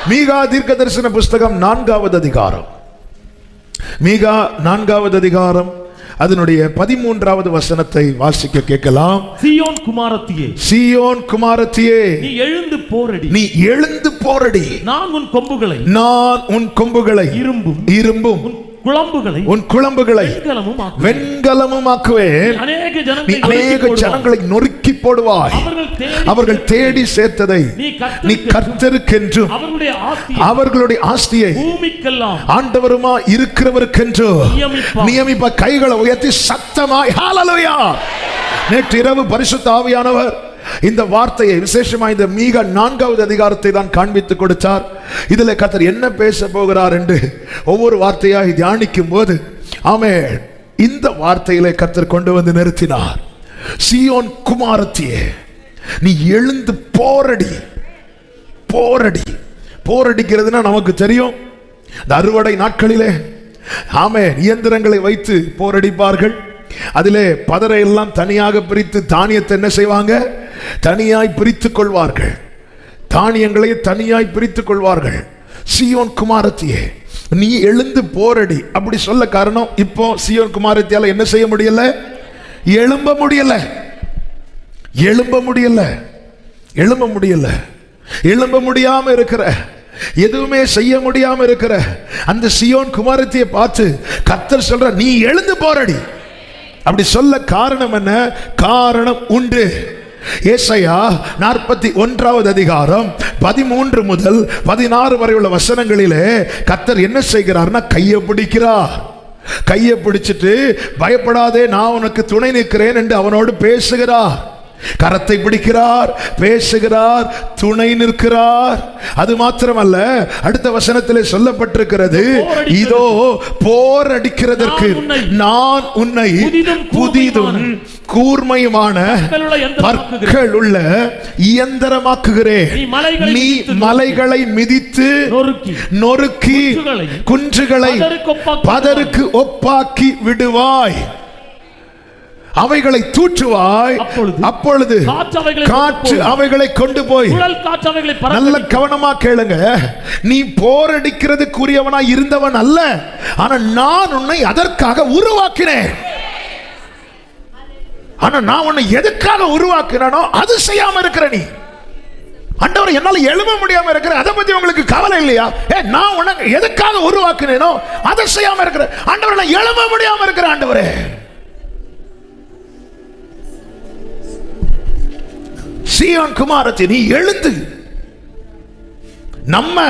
மீகா தீர்க்கதரிசன புஸ்தகம் 4வது அதிகாரம், மீகா 4வது அதிகாரம் அதனுடைய 13வது வசனத்தை வாசிக்க கேட்கலாம். சீயோன் குமாரத்தியே, சீயோன் குமாரத்தியே, நீ எழுந்து போரடி, நீ எழுந்து போரடி. நான் உன் கொம்புகளை இரும்பும் உன் குளம்புகளை வெண்கலமும் ஆக்குவேன். அநேக ஜனங்களை நொறுக்கி போடுவாய். அவர்கள் தேடி சேர்த்ததை நீ கர்த்தருக்கென்றும் அவர்களுடைய ஆஸ்தியை ஆண்டவருமா இருக்கிறவருக்கென்று நியமிப்ப. கைகளை உயர்த்தி சத்தமாய் ஹல்லேலூயா. நேற்று இரவு பரிசுத்த ஆவியானவர் இந்த வார்த்தையை விசேஷமா இந்த மீகா 4வது அதிகாரத்தை தான் காண்பித்துக் கொடுத்தார். இதுல கர்த்தர் என்ன பேச போகிறார் என்று ஒவ்வொரு வார்த்தையாக தியானிக்கும் போது ஆமென், இந்த வார்த்தையிலே கர்த்தர் கொண்டு வந்து நிறுத்தினார். சீயோன் குமாரத்தியே, நீ எழுந்து போரடி. போரடிக்கிறதுனா நமக்கு தெரியும், இந்த அறுவடை நாட்களிலே ஆமென் இயந்திரங்களை வைத்து போரடிப்பார்கள். அதிலே பதரை எல்லாம் தனியாக பிரித்து தானியத்தை என்ன செய்வாங்க, தனியாய் பிரித்துக் கொள்வார்கள். தானியங்களை தனியாய் பிரித்துக் கொள்வார்கள். சீயோன் குமாரத்தியே, நீ எழுந்து போரடி. அப்படி சொல்ல காரணம், இப்போ சீயோன் குமாரத்தியால என்ன செய்ய முடியல, எழும்ப முடியாம இருக்கிற, எதுவுமே செய்ய முடியாம இருக்கிற அந்த சீயோன் குமாரத்தியை பார்த்து கர்த்தர் சொல்ற, நீ எழுந்து போரடி. அப்படி சொல்ல காரணம் என்ன? காரணம் உண்டு. ஏசாயா 41வது அதிகாரம் 13 முதல் 16 வரை உள்ள வசனங்களிலே கர்த்தர் என்ன செய்கிறார்னா, கையை பிடிக்கிறார். கையை பிடிச்சிட்டு பயப்படாதே, நான் உனக்கு துணை நிற்கிறேன் என்று அவனோடு பேசுகிறார். கரத்தை பிடிக்கிறார், பேசுகிறார், துணை நிற்கிறார். அது மாத்திரமல்ல, அடுத்த வசனத்திலே சொல்லப்பட்டிருக்கிறது, இதோ போர் அடிக்கிறதற்கு நான் உன்னை புதிதும் கூர்மையுமான பற்கள் உள்ள இயந்திரமாக்குகிறேன். நீ மலைகளை மிதித்து நொறுக்கி குன்றுகளை பதருக்கு ஒப்பாக்கி விடுவாய். அவைகளை தூற்றுவாய். அப்பொழுது காற்று அவைகளை கொண்டு போய், நல்ல கவனமா கேளுங்க, நீ போரடிக்கிறதுக்குரியவனா இருந்தவன் அல்ல, ஆனா நான் உன்னை அதற்காக உருவாக்கினேன். ஆனா நான் உன்னை எதுக்காக உருவாக்கினோ அது செய்யாம இருக்கிற நீ. ஆண்டவரே, என்னால எழும்ப முடியாம இருக்கிற, அதை பத்தி உங்களுக்கு கவலை இல்லையா? நான் உனக்கு எதுக்காக உருவாக்கினேனோ அதை செய்யாம இருக்கிற. ஆண்டவரே, நான் எழும்ப முடியாம இருக்கிற. ஆண்டவரே, சீயோன் குமாரத்தி, நீ எழுந்து. நம்ம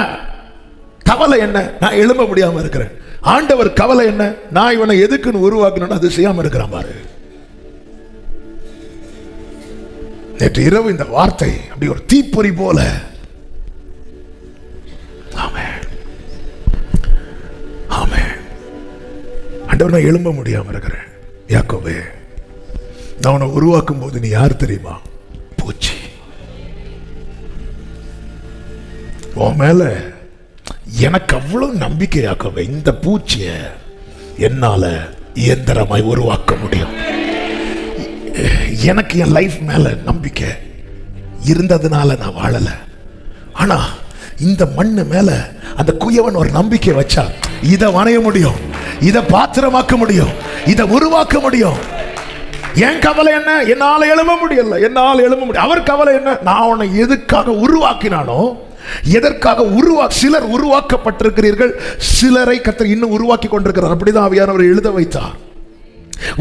கவலை என்ன? நான் எழும்ப முடியாம இருக்கிறேன். ஆண்டவர் கவலை என்ன? நான் இவனை எதுக்குன்னு உருவாக்கணும், அது செய்யாம இருக்கிறான் பாரு. நேற்று இரவு இந்த வார்த்தை அப்படி ஒரு தீப்பொறி போல, ஆமென் ஆமென். ஆண்டவர், நான் எழும்ப முடியாம இருக்கிறேன். யாக்கோபே, நான் உன்னை உருவாக்கும் போது நீ யார் தெரியுமா? பூச்சி. உன் மேல எனக்கு அவ்வளவு நம்பிக்கை. யாக்கோபே, இந்த பூச்சிய என்னால இயந்திரமாய் உருவாக்க முடியும். எனக்கு என் லைஃப் மேல நம்பிக்கை இருந்ததுனால நான் வாழல. ஆனா இந்த மண்ணு மேல அந்த குயவன் ஒரு நம்பிக்கை வச்சா, இதை வணைய முடியும், இதை பாத்திரமாக்க முடியும், இதை உருவாக்க முடியும். என் கவலை என்ன? என்னால் எழும்ப முடியல, என்னால் எழும்ப முடியும். அவர் கவலை என்ன? நான் உன்னை எதுக்காக உருவாக்கினானோ, எதற்காக சிலர் உருவாக்கப்பட்டிருக்கிறீர்கள், சிலரை கர்த்தர் இன்னும் உருவாக்கி கொண்டிருக்கிறார். அப்படிதான் ஆவியானவர் எழுத வைத்தார்.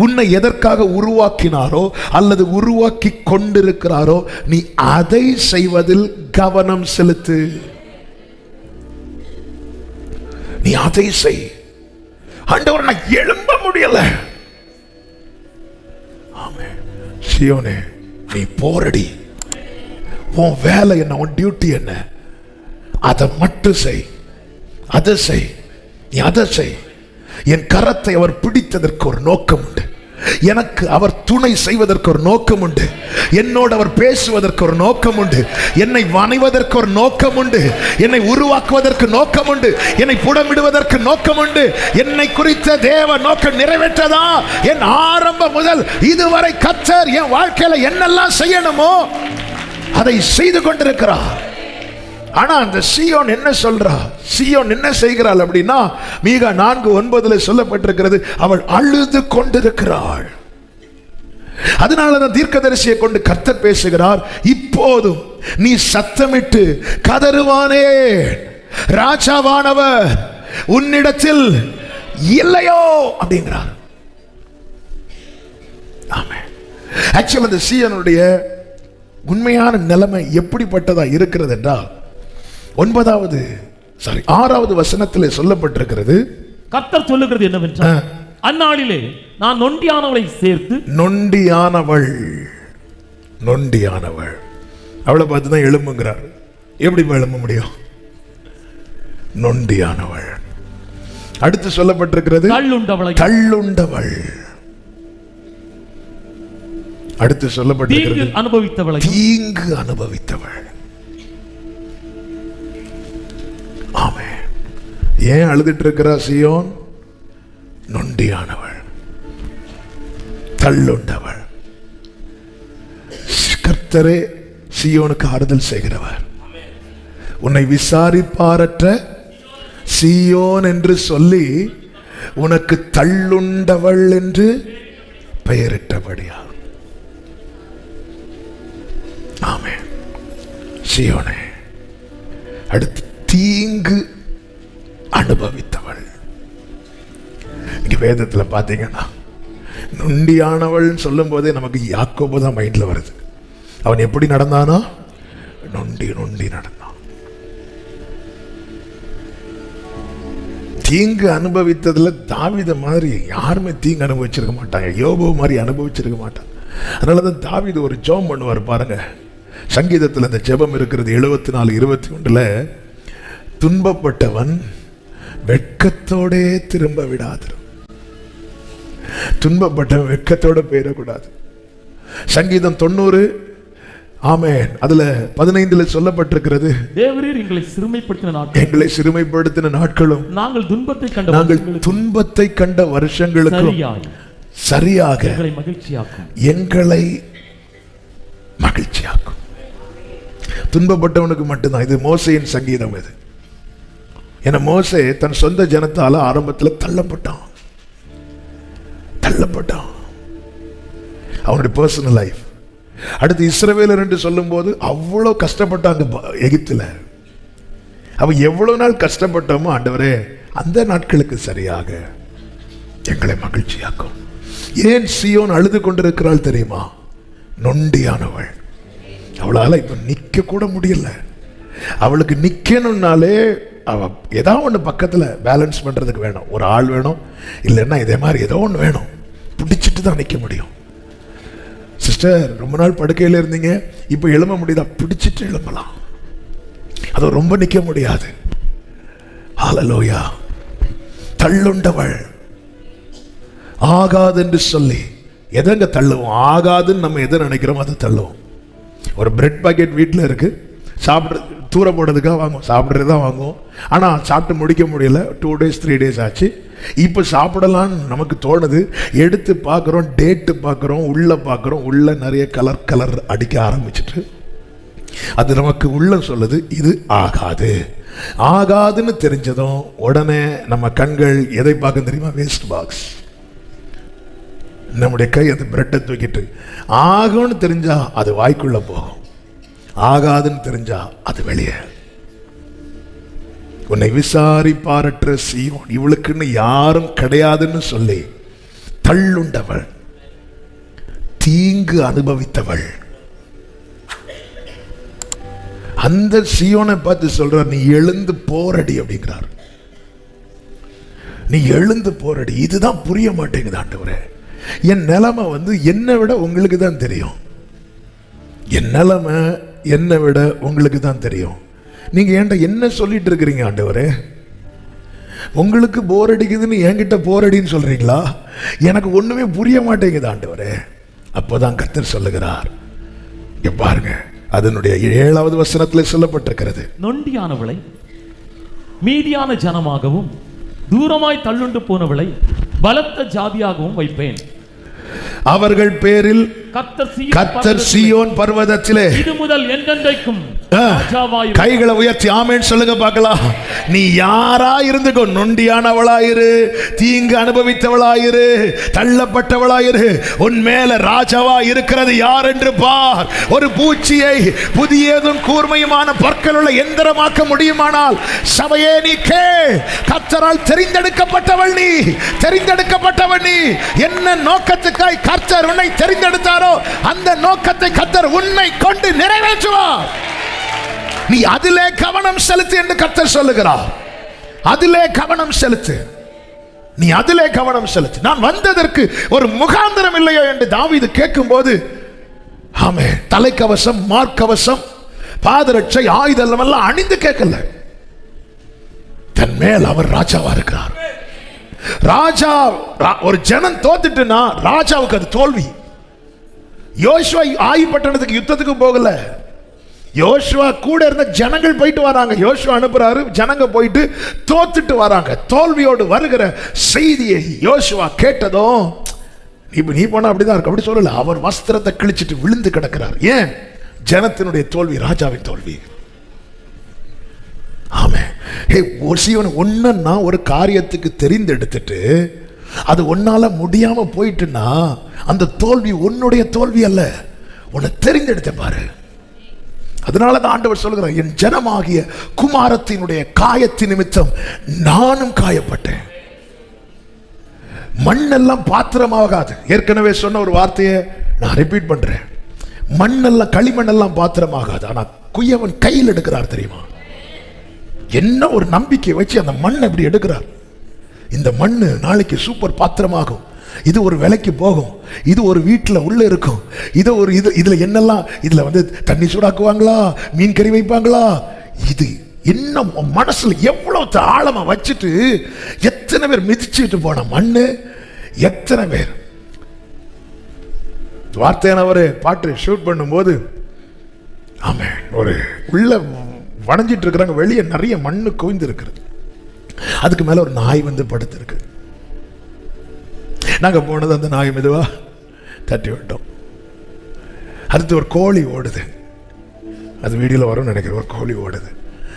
உன்னை எதற்காக உருவாக்கினாரோ அல்லது உருவாக்கி கொண்டிருக்கிறாரோ, நீ அதை செய்வதில் கவனம் செலுத்து. நீ அதை செய். ஆண்டவர், நான் எழும்ப முடியல. ஆமென். சீயோனே, நீ போரடி. உன் வேலை என்ன? உன் டியூட்டி என்ன? அதை மட்டும் செய். அதை செய். நீ அதை செய். என் கரத்தை அவர் பிடித்ததற்கு ஒரு நோக்கம் உண்டு. எனக்கு அவர் துணை செய்வதற்கு ஒரு நோக்கம் உண்டு. என்னோடு அவர் பேசுவதற்கு ஒரு நோக்கம் உண்டு. என்னை வணைவதற்கு ஒரு நோக்கம் உண்டு. என்னை உருவாக்குவதற்கு நோக்கம் உண்டு. என்னை புடமிடுவதற்கு நோக்கம் உண்டு. என்னை குறித்த தேவ நோக்கம் நிறைவேற்றதா என் ஆரம்பம் முதல் இதுவரை கர்த்தர் என் வாழ்க்கையில என்னெல்லாம் செய்யணுமோ அதை செய்து கொண்டிருக்கிறார். ஆனா அந்த சீயோன் என்ன சொல்றா, சீயோன் என்ன செய்கிறாள் அப்படின்னா, மீகா 4:9 சொல்லப்பட்டிருக்கிறது, அவள் அழுது கொண்டிருக்கிறாள். அதனாலதான் தீர்க்கதரிசியை கொண்டு கர்த்தர் பேசுகிறார், இப்போதும் நீ சத்தமிட்டு கதறுவானே, ராஜாவானவர் உன்னிடத்தில் இல்லையோ அப்படிங்கிறார். ஆமென். ஆக்சுவலி அந்த சீயோனுடைய உண்மையான நிலைமை எப்படிப்பட்டதா இருக்கிறது என்றால், 6வது வசனத்திலே சொல்லப்பட்டிருக்கிறது, கர்த்தர் சொல்லுகிறது என்னவென்றால், அந்நாளிலே நான் நொண்டியானவளை சேர்த்து, நொண்டியானவள் அவளை பார்த்து தான் எழும்புங்கிறார். எப்படி எழும்ப முடியும்? நொண்டியானவள். அடுத்து சொல்லப்பட்டிருக்கிறது தள்ளுண்டவள். அடுத்து சொல்லப்பட்டிருக்கிறது தீங்கு அனுபவித்தவள். ஆமென். ஏன் அழுதுட்டு இருக்கிறா சீயோன்? நொண்டியானவள், தள்ளுண்டவள். கர்த்தரே சீயோனுக்கு ஆறுதல் செய்கிறவர். உன்னை விசாரிப்பாரற்ற சீயோன் என்று சொல்லி உனக்கு தள்ளுண்டவள் என்று பெயரிட்டபடியா. ஆமென். சீயோனே. அடுத்து தீங்கு அனுபவித்தவள். இங்க வேதத்தில் பார்த்தீங்கன்னா, நொண்டியானவள் சொல்லும் போதே நமக்கு யாக்கோபு தான் மைண்ட்ல வருது. அவன் எப்படி நடந்தானா? நொண்டி நடந்தான். தீங்கு அனுபவித்ததுல தாவீத மாதிரி யாருமே தீங்கு அனுபவிச்சிருக்க மாட்டாங்க, யோபு மாதிரி அனுபவிச்சிருக்க மாட்டாங்க. அதனாலதான் தாவீது ஒரு ஜெபம் பண்ணுவார் பாருங்க. சங்கீதத்தில் அந்த ஜெபம் இருக்கிறது 74:21. துன்பப்பட்டவன் வெட்கத்தோடே திரும்ப விடாதிரும். துன்பப்பட்டவன் வெட்கத்தோட போயிடக்கூடாது. சங்கீதம் 90, ஆமென், அதுல 15 சொல்லப்பட்டிருக்கிறது, தேவரீர் எங்களை சிறுமைப்படுத்தின நாட்களும் நாங்கள் துன்பத்தை கண்ட வருஷங்களுக்கும் சரியாக எங்களை மகிழ்ச்சியாக்கும். துன்பப்பட்டவனுக்கு மட்டும்தான். இது மோசேயின் சங்கீதம். இது என மோசே தன் சொந்த ஜனத்தால ஆரம்பத்தில் தள்ளப்பட்டான். அவனுடைய பர்சனல் லைஃப். அடுத்து இஸ்ரவேலர் என்று சொல்லும் போது அவ்வளவு கஷ்டப்பட்டாங்க எகிப்துல. அவன் எவ்வளவு நாள் கஷ்டப்பட்டோமோ, ஆண்டவரே அந்த நாட்களுக்கு சரியாக எங்களை மகிழ்ச்சியாக்கும். ஏன் சீயோன் அழுது கொண்டிருக்கிறாள் தெரியுமா? நொண்டியானவள். அவளால இப்ப நிக்க கூட முடியல. அவளுக்கு நிக்கணும்னாலே அவ ஏதாவது ஒன்று பக்கத்துல பேலன்ஸ் பண்றதுக்கு வேணும், ஒரு ஆள் வேணும், இல்லைன்னா இதே மாதிரி ஏதோ ஒன்று வேணும், பிடிச்சிட்டு தான் நிக்க முடியும். சிஸ்டர், ரொம்ப நாள் படுக்கையில் இருந்தீங்க, இப்ப எழும்ப முடியுதா? பிடிச்சிட்டு எழும்பலாம், அது ரொம்ப நிக்க முடியாது. ஹல்லேலூயா. தள்ளுண்டவள். ஆகாது என்று சொல்லி எதங்க தள்ளுவோம்? ஆகாதுன்னு நம்ம எதை நினைக்கிறோம் அதை தள்ளுவோம். ஒரு பிரெட் பாக்கெட் வீட்டில் இருக்கு, சாப்பிட்ற தூர போடுறதுக்காக வாங்குவோம், சாப்பிட்றது தான் வாங்குவோம். ஆனால் சாப்பிட்டு முடிக்க முடியல, 2 days 3 days ஆச்சு. இப்போ சாப்பிடலான்னு நமக்கு தோணுது, எடுத்து பார்க்குறோம், டேட்டு பார்க்குறோம், உள்ளே பார்க்குறோம், உள்ளே நிறைய கலர் அடிக்க ஆரம்பிச்சிட்டு அது நமக்கு உள்ள சொல்லுது இது ஆகாதுன்னு தெரிஞ்சதும் உடனே நம்ம கண்கள் எதை பார்க்க தெரியுமா? Waste box. நம்முடைய கை அந்த பிரெட்டை தூக்கிட்டு ஆகும்னு தெரிஞ்சா அது வாய்க்குள்ள போகும், ஆகாதுன்னு தெரிஞ்சா அது வெளியே. உன்னை விசாரிப்பாரற்ற சீயோன், இவளுக்குன்னு யாரும் கிடையாதுன்னு சொல்லி தள்ளுண்டவள், தீங்கு அனுபவித்தவள். அந்த சீயோனை பார்த்து சொல்றார், நீ எழுந்து போரடி அப்படிங்கிறார். நீ எழுந்து போரடி. இதுதான் புரிய மாட்டேங்குது ஆண்டவரே. என் நிலைமை என்னை விட உங்களுக்கு தான் தெரியும். என் நிலைமை என்னை விட உங்களுக்கு தான் தெரியும். நீங்க ஏன்டா என்ன சொல்லிட்டு இருக்கிறீங்க ஆண்டவரே? உங்களுக்கு போர் அடிக்குதுன்னு என்கிட்ட போரடின்னு சொல்றீங்களா? எனக்கு ஒண்ணுமே புரிய மாட்டேங்குது ஆண்டவரே. அப்போதான் கர்த்தர் சொல்லுகிறார், இங்க பாருங்க, அதனுடைய 7வது வசனத்தில் சொல்லப்பட்டிருக்கிறது, நொண்டியானவளை மீதியான ஜனமாகவும் தூரமாய் தள்ளுண்டு போனவளை பலத்த ஜாதியாகவும் வைப்பேன். அவர்கள் பேரில் கர்த்தர் சீயோன் பர்வதத்திலே இது முதல் என்றென்றைக்கும் ராஜாவாயிரு. கைகளை உயர்த்தி ஆமென் சொல்லுங்க பார்க்கலாம். நீ யாரா இருந்துக்கோ, நொண்டியானவளாயிரு, தீங்கு அனுபவித்தவளாயிரு, தள்ளப்பட்டவளாயிரு, உன் மேல ராஜாவா இருக்கிறது யார் என்று பார். ஒரு பூச்சியை புதியதும் கூர்மையுமான பற்கள் உள்ள எந்திரமாக்க முடியுமானால் சபையே நீ கேள். கர்த்தரால் தெரிந்தெடுக்கப்பட்டவள் நீ, தெரிந்தெடுக்கப்பட்டவள் நீ. என்ன நோக்கத்துக்காய் கர்த்தர் உன்னை தெரிந்தெடுத்தாரோ அந்த நோக்கத்தை கர்த்தர் உன்னை கொண்டு நிறைவேற்றுவார். நீ அதிலே கவனம் செலுத்து என்று கர்த்தர் சொல்லுகிறார். அதிலே கவனம் செலுத்து, நீ அதிலே கவனம் செலுத்து. நான் வந்ததற்கு ஒரு முகாந்திரம் இல்லையோ என்று தாவீது கேட்கும்போது, ஆமென், தலைக்கவசம், மார்க்கவசம், பாதரட்சை, ஆயுதம் எல்லாம் அணிந்து கேட்கல. தன் மேல் அவர் ராஜாவா இருக்கிறார். ராஜா, ஒரு ஜனம் தோத்துட்டுனா ராஜாவுக்கு அது தோல்வி. யோசுவா ஆயி பட்டணத்துக்கு யுத்தத்துக்கு போகல. யோசுவா கூட இருந்த ஜனங்கள் போயிட்டு வராங்க. யோசுவா அனுப்புறாரு, ஜனங்க போயிட்டு தோத்துட்டு வராங்க. தோல்வியோடு வருகிற செய்தியை யோசுவா கேட்டதும், நீ போனா அப்படிதான் இருக்கு, அப்படி சொல்லல. அவர் வஸ்திரத்தை கிழிச்சிட்டு விழுந்து கிடக்கிறார். ஏன்? ஜனத்தினுடைய தோல்வி ராஜாவின் தோல்வி. ஆமென். ஒன்னா ஒரு காரியத்துக்கு தெரிந்தெடுத்துட்டு அது ஒன்னால முடியாம போயிட்டுன்னா அந்த தோல்வி உன்னுடைய தோல்வி அல்ல, உன்னை தெரிந்தெடுத்த பாரு. அதனால தான் ஆண்டவர் சொல்கிறார், என் ஜனமாகிய குமாரத்தினுடைய காயத்தின் நிமித்தம் நானும் காயப்பட்டேன். மண்ணெல்லாம் பாத்திரமாகாது. ஏற்கனவே சொன்ன ஒரு வார்த்தையை நான் ரிப்பீட் பண்றேன். மண்ணெல்லாம், களிமண்ணெல்லாம் பாத்திரமாகாது. ஆனா குயவன் கையில் எடுக்கிறார் தெரியுமா? என்ன ஒரு நம்பிக்கை வச்சு அந்த மண்ணை இப்படி எடுக்கிறார். இந்த மண்ணு நாளைக்கு சூப்பர் பாத்திரமாகும். இது ஒரு விலைக்கு போகும். இது ஒரு வீட்டில் உள்ள இருக்கும். இது ஒரு இதுல என்னெல்லாம், இதுல வந்து தண்ணி சூடாக்குவாங்களா, மீன் கறி வைப்பாங்களா, இது என்ன மனசுல எவ்வளவு ஆழமா வச்சுட்டு எத்தனை பேர் மிதிச்சுட்டு போன மண்ணு, எத்தனை பேர். வார்த்தையானவர் பாட்டு ஷூட் பண்ணும்போது, ஆமென், ஒரு உள்ள வணைஞ்சிட்டு இருக்கிறாங்க, வெளியே நிறைய மண்ணு குவிந்து இருக்கிறது. அதுக்கு மேல ஒரு நாய் வந்து படுத்திருக்கு. நாங்க போனது அந்த நாய் மெதுவா தட்டி விட்டோம். அடுத்து ஒரு கோழி ஓடுது. அது வீடியோல வரும்னு நினைக்கிறேன். ஒரு கோழி ஓடுது,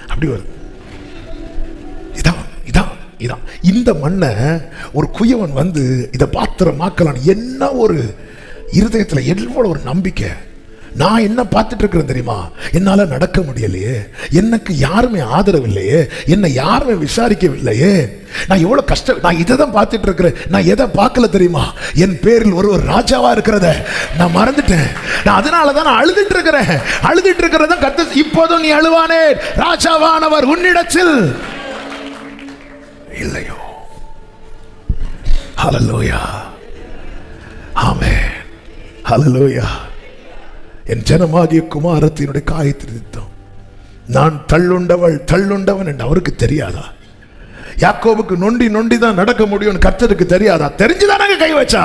அப்படி வருது. இதான் இதான் இதான் இந்த மண்ணை ஒரு குயவன் வந்து இதை பாத்திரமாக்கலாம். என்ன ஒரு இருதயத்துல எவ்வளவு ஒரு நம்பிக்கை. நான் என்ன பார்த்துட்டு இருக்கிறேன் தெரியுமா? என்னால நடக்க முடியலையே, எனக்கு யாருமே ஆதரவு இல்லையே, என்னை யாருமே விசாரிக்கவில்லையே, நான் எவ்வளவு கஷ்டம். நான் இதை தான் பார்த்துட்டு இருக்கிறேன். நான் எதை பார்க்கல தெரியுமா? என் பேரில் ஒரு ராஜாவா இருக்கிறத நான் மறந்துட்டேன். நான் அதனால தான் நான் அழுதுட்டு இருக்கிறேன். அழுதுட்டு இருக்கிறத கர்த்தர், இப்போதும் நீ அழுவானே, ராஜாவானவர் உன்னிடத்தில் இல்லையோ. ஹல்லேலூயா, ஆமென், ஹல்லேலூயா. என் ஜனமாகிய குமாரத்தினுடைய காயத்தின் நிமித்தம் நான் தள்ளுண்டவன் என்று அவருக்கு தெரியாதா? யாக்கோபுக்கு நொண்டி நொண்டி தான் நடக்க முடியும் கர்த்தருக்கு தெரியாதா? தெரிஞ்சுதான் நாங்க கை வச்சா.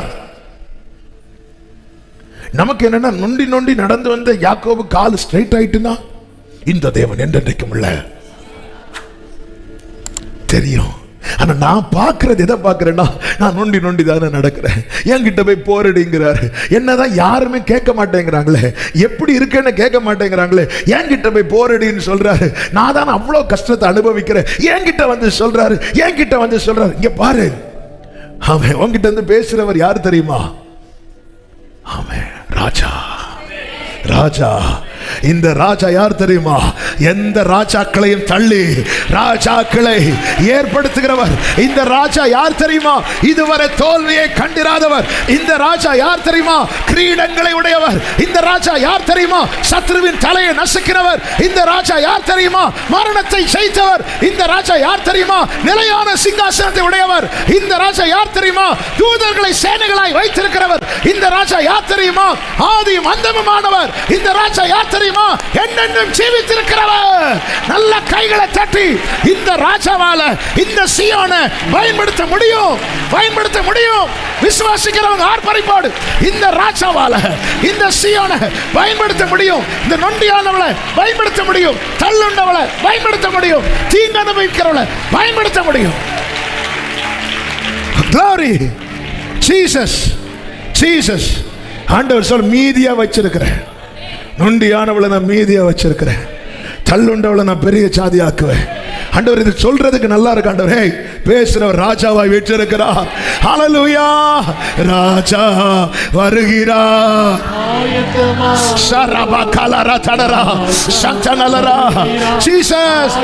நமக்கு என்னன்னா, நொண்டி நொண்டி நடந்து வந்த யாக்கோபு கால் ஸ்ட்ரைட் ஆயிட்டுனா இந்த தேவன் என்றைக்கும் இல்ல தெரியும். ஆனா நான் பார்க்கறது எதை பார்க்கிறேன்னா, நான் நொண்டி நொண்டி தானே நடக்கிறேன். என்கிட்ட போய் போரடிங்கிறாரு. என்னதான் யாருமே கேட்க மாட்டேங்கிறாங்களே, எப்படி இருக்குன்னு கேட்க மாட்டேங்கிறாங்களே, என்கிட்ட போய் போரடின்னு சொல்றாரு. நான் தான் அவ்வளோ கஷ்டத்தை அனுபவிக்கிறேன். என்கிட்ட வந்து சொல்றாரு, என்கிட்ட வந்து சொல்றாரு. இங்க பாரு, ஆமென், உன்கிட்ட வந்து பேசுறவர் யார் தெரியுமா? ஆமென், ராஜா. ராஜா. இந்த ராஜா யார் தெரியுமா? எந்த ராஜாக்களையும் தள்ளி ராஜாக்களை ஏற்படுத்துகிறவர். இந்த ராஜா யார் தெரியுமா? இதுவரை தோல்வியை கண்டிராதவர். இந்த ராஜா யார் தெரியுமா? கிரீடங்களை உடையவர். இந்த ராஜா யார் தெரியுமா? சத்ருவின் தலையை நசுக்கிறவர். இந்த ராஜா யார் தெரியுமா? மரணத்தை ஜெயித்தவர். இந்த ராஜா யார் தெரியுமா? நிலையான சிங்காசனத்தை உடையவர். இந்த ராஜா யார் தெரியுமா? தூதர்களை சேனைகளாய் வைத்திருக்கிறவர். இந்த ராஜா யார் தெரியுமா? ஆதியும் அந்தமுமானவர். இந்த ராஜா யார் தெரியுமா? என்னென்னும் ஜீவித்திருக்கிறவர். நல்ல கைகளை தட்டி இந்த ராஜாவால இந்த சீயோனை பயன்படுத்த முடியும், பயன்படுத்த முடியும். விசுவாசிக்கிறவங்க ஆர்ப்பரிப்பாடு. இந்த ராஜாவால இந்த சீயோனை பயன்படுத்த முடியும். இந்த நொண்டியானவளை பயன்படுத்த முடியும். தள்ளுண்டவளை பயன்படுத்த முடியும். தீங்கு அனுபவிக்கிறவளை பயன்படுத்த முடியும். Glory. Jesus. Jesus. ஆண்டவர் சொல், மீதியா வச்சிருக்கிறேன். நொண்டியானவளை நான் மீதியா வச்சிருக்கிறேன். தள்ளுண்டவளை நான் பெரிய சாதி ஆக்குவேன். ஆண்டவர் இது சொல்றதுக்கு நல்லா இருக்கு. ஆண்டவர் ஹே பேசுறவர் ராஜாவாய் வீற்றிருக்கிறார். ஹல்லேலூயா. ராஜா வருகிறார். ஷரபகலரா தடரா சந்தனலரா ஜீசஸ்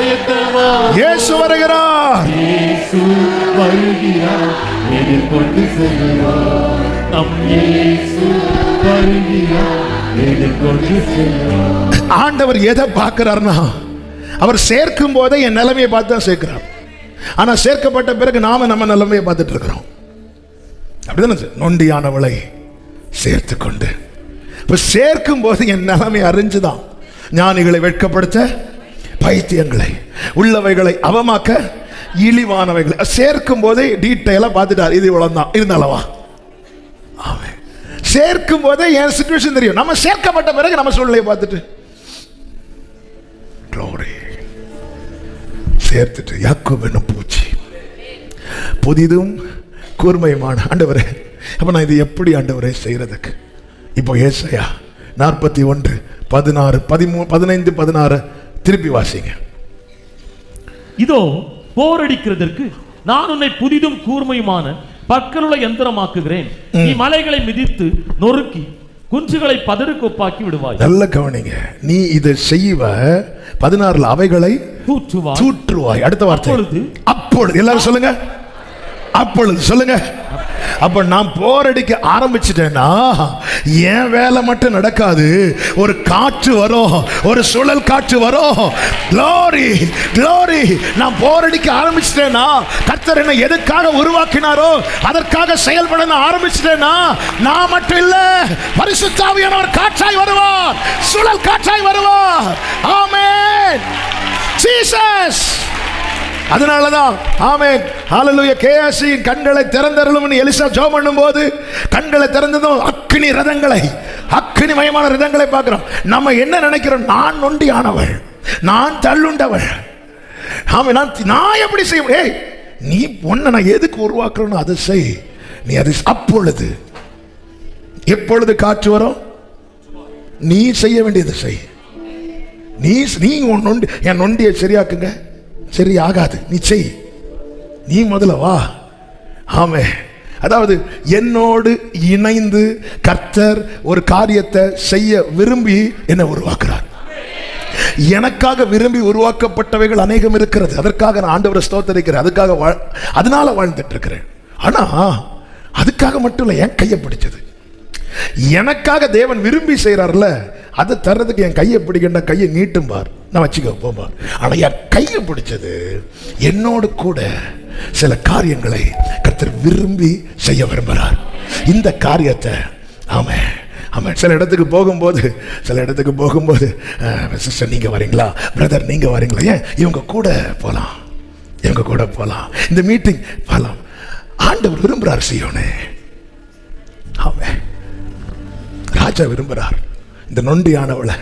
இயேசு வருகிறார். இயேசு வருகிறார். எதிர்கொண்டு செல்கிறார். நம் இயேசு வருகிறார். எதிர்கொண்டு செல்கிறார். ஆண்டவர் எதை பார்க்கிறார்னா, அவர் சேர்க்கும் போதே என் நிலைமையை பார்த்து தான் சேர்க்கிறார். ஆனா சேர்க்கப்பட்ட பிறகு நாம நம்ம நிலைமையை பார்த்துட்டு இருக்கிறோம். அப்படிதானே? நொண்டியானவளை சேர்த்து கொண்டு இப்ப சேர்க்கும் போது என் நிலைமை அறிஞ்சுதான். ஞானிகளை வெட்கப்படுத்த பைத்தியங்களை, உள்ளவைகளை அவமாக்க இழிவானவைகளை சேர்க்கும் போதே டீட்டெயிலா பார்த்துட்டார். இது இவ்வளவுதான் இருந்தாலவா ஆமென். சேர்க்கும் போதே என் சிச்சுவேஷன் தெரியும். நம்ம சேர்க்கப்பட்ட பிறகு நம்ம சூழ்நிலையை பார்த்துட்டு சேர்த்துட்டு யாக்கோபு என்னும் பூச்சி புதிதும் கூர்மையுமான. ஆண்டவரே அப்ப நான் இது எப்படி ஆண்டவரே செய்யறதுக்கு? இப்போ ஏசாயா 41 16 13 15 16 திருப்பி வாசிங்க. இதோ போரடிக்கிறதற்கு நான் உன்னை புதிதும் கூர்மையுமான பற்களுள்ள யந்திரமாக்குகிறேன். நீ மலைகளை மிதித்து நொறுக்கி குஞ்சுகளை பதறுக்கொப்பாக்கி விடுவாய். நல்ல கவனிங்க. நீ இதை செய்வ 16 அவைகளை தூற்றுவாய். அடுத்த வார்த்தை அப்பொழுது. எல்லாரும் சொல்லுங்க அப்பொழுது. சொல்லுங்க. அப்ப நான் போரடிக்க ஆரம்பிச்சிட்டேன்னா என் வேலை மட்டும் நடக்காது. ஒரு காற்று வரும், ஒரு சுழல் காற்று வரும். glory glory. நான் போரடிக்க ஆரம்பிச்சிட்டேன்னா, கர்த்தர் என்ன எதுக்காக உருவாக்கினாரோ அதற்காக செயல்பட நான் ஆரம்பிச்சிட்டேன்னா, நான் மட்டும் இல்ல, பரிசுத்த ஆவியானவர் காற்றாய் வருவார், சுழல் காற்றாய் வருவார். ஆமென். ஜீசஸ். அதனாலதான் ஆமென் ஹல்லேலூயா. கேயாசி கண்களை திறந்தருளும்னு எலிசா ஜெபம் பண்ணும்போது கண்களை திறந்ததும் அக்கினி ரதங்களை, அக்கினிமயமான ரதங்களை பார்க்கிறோம். நம்ம என்ன நினைக்கிறோம்? நான் நொண்டியானவள், நான் தள்ளுண்டவள். ஆமென். நான் எப்படி செய்ய? ஏய் நீ பொண்ணை நான் எதுக்கு உருவாக்குறேன்னு அதை செய். நீ அது அப்பொழுது. எப்பொழுது காற்று வரும்? நீ செய்ய வேண்டியதை செய். நீ நொண்டி, என் நொண்டியை சரியாக்குங்க. சரி ஆகாது, நீ செய். நீ முதல்ல வா. ஆமே. அதாவது என்னோடு இணைந்து கர்த்தர் ஒரு காரியத்தை செய்ய விரும்பி என்ன உருவாக்குறார். எனக்காக விரும்பி உருவாக்கப்பட்டவைகள் அநேகம் இருக்கிறது. அதற்காக நான் ஆண்டவரை ஸ்தோத்திரிக்கிறேன். அதுக்காக அதனால வாழ்ந்துட்டு இருக்கிறேன். ஆனா அதுக்காக மட்டும் இல்லை, என் கையை பிடிச்சது. எனக்காக தேவன் விரும்பி செய்யறாருல, அதை தர்றதுக்கு என் கையை பிடிக்கின்ற கையை நீட்டும் பார், நான் வச்சுக்க போம்பார். ஆனா என் கையை பிடிச்சது என்னோடு கூட சில காரியங்களை கர்த்தர் விரும்பி செய்ய விரும்புகிறார். இந்த காரியத்தை ஆமே ஆமாம். சில இடத்துக்கு போகும்போது சிஸ்டர் நீங்கள் வரீங்களா, பிரதர் நீங்கள் வரீங்களா, ஏன் இவங்க கூட போகலாம், இந்த மீட்டிங் போகலாம். ஆண்டவர் விரும்புகிறார் செய்யணே. ஆமே. ராஜா விரும்புகிறார் இந்த நொண்டியானவளை,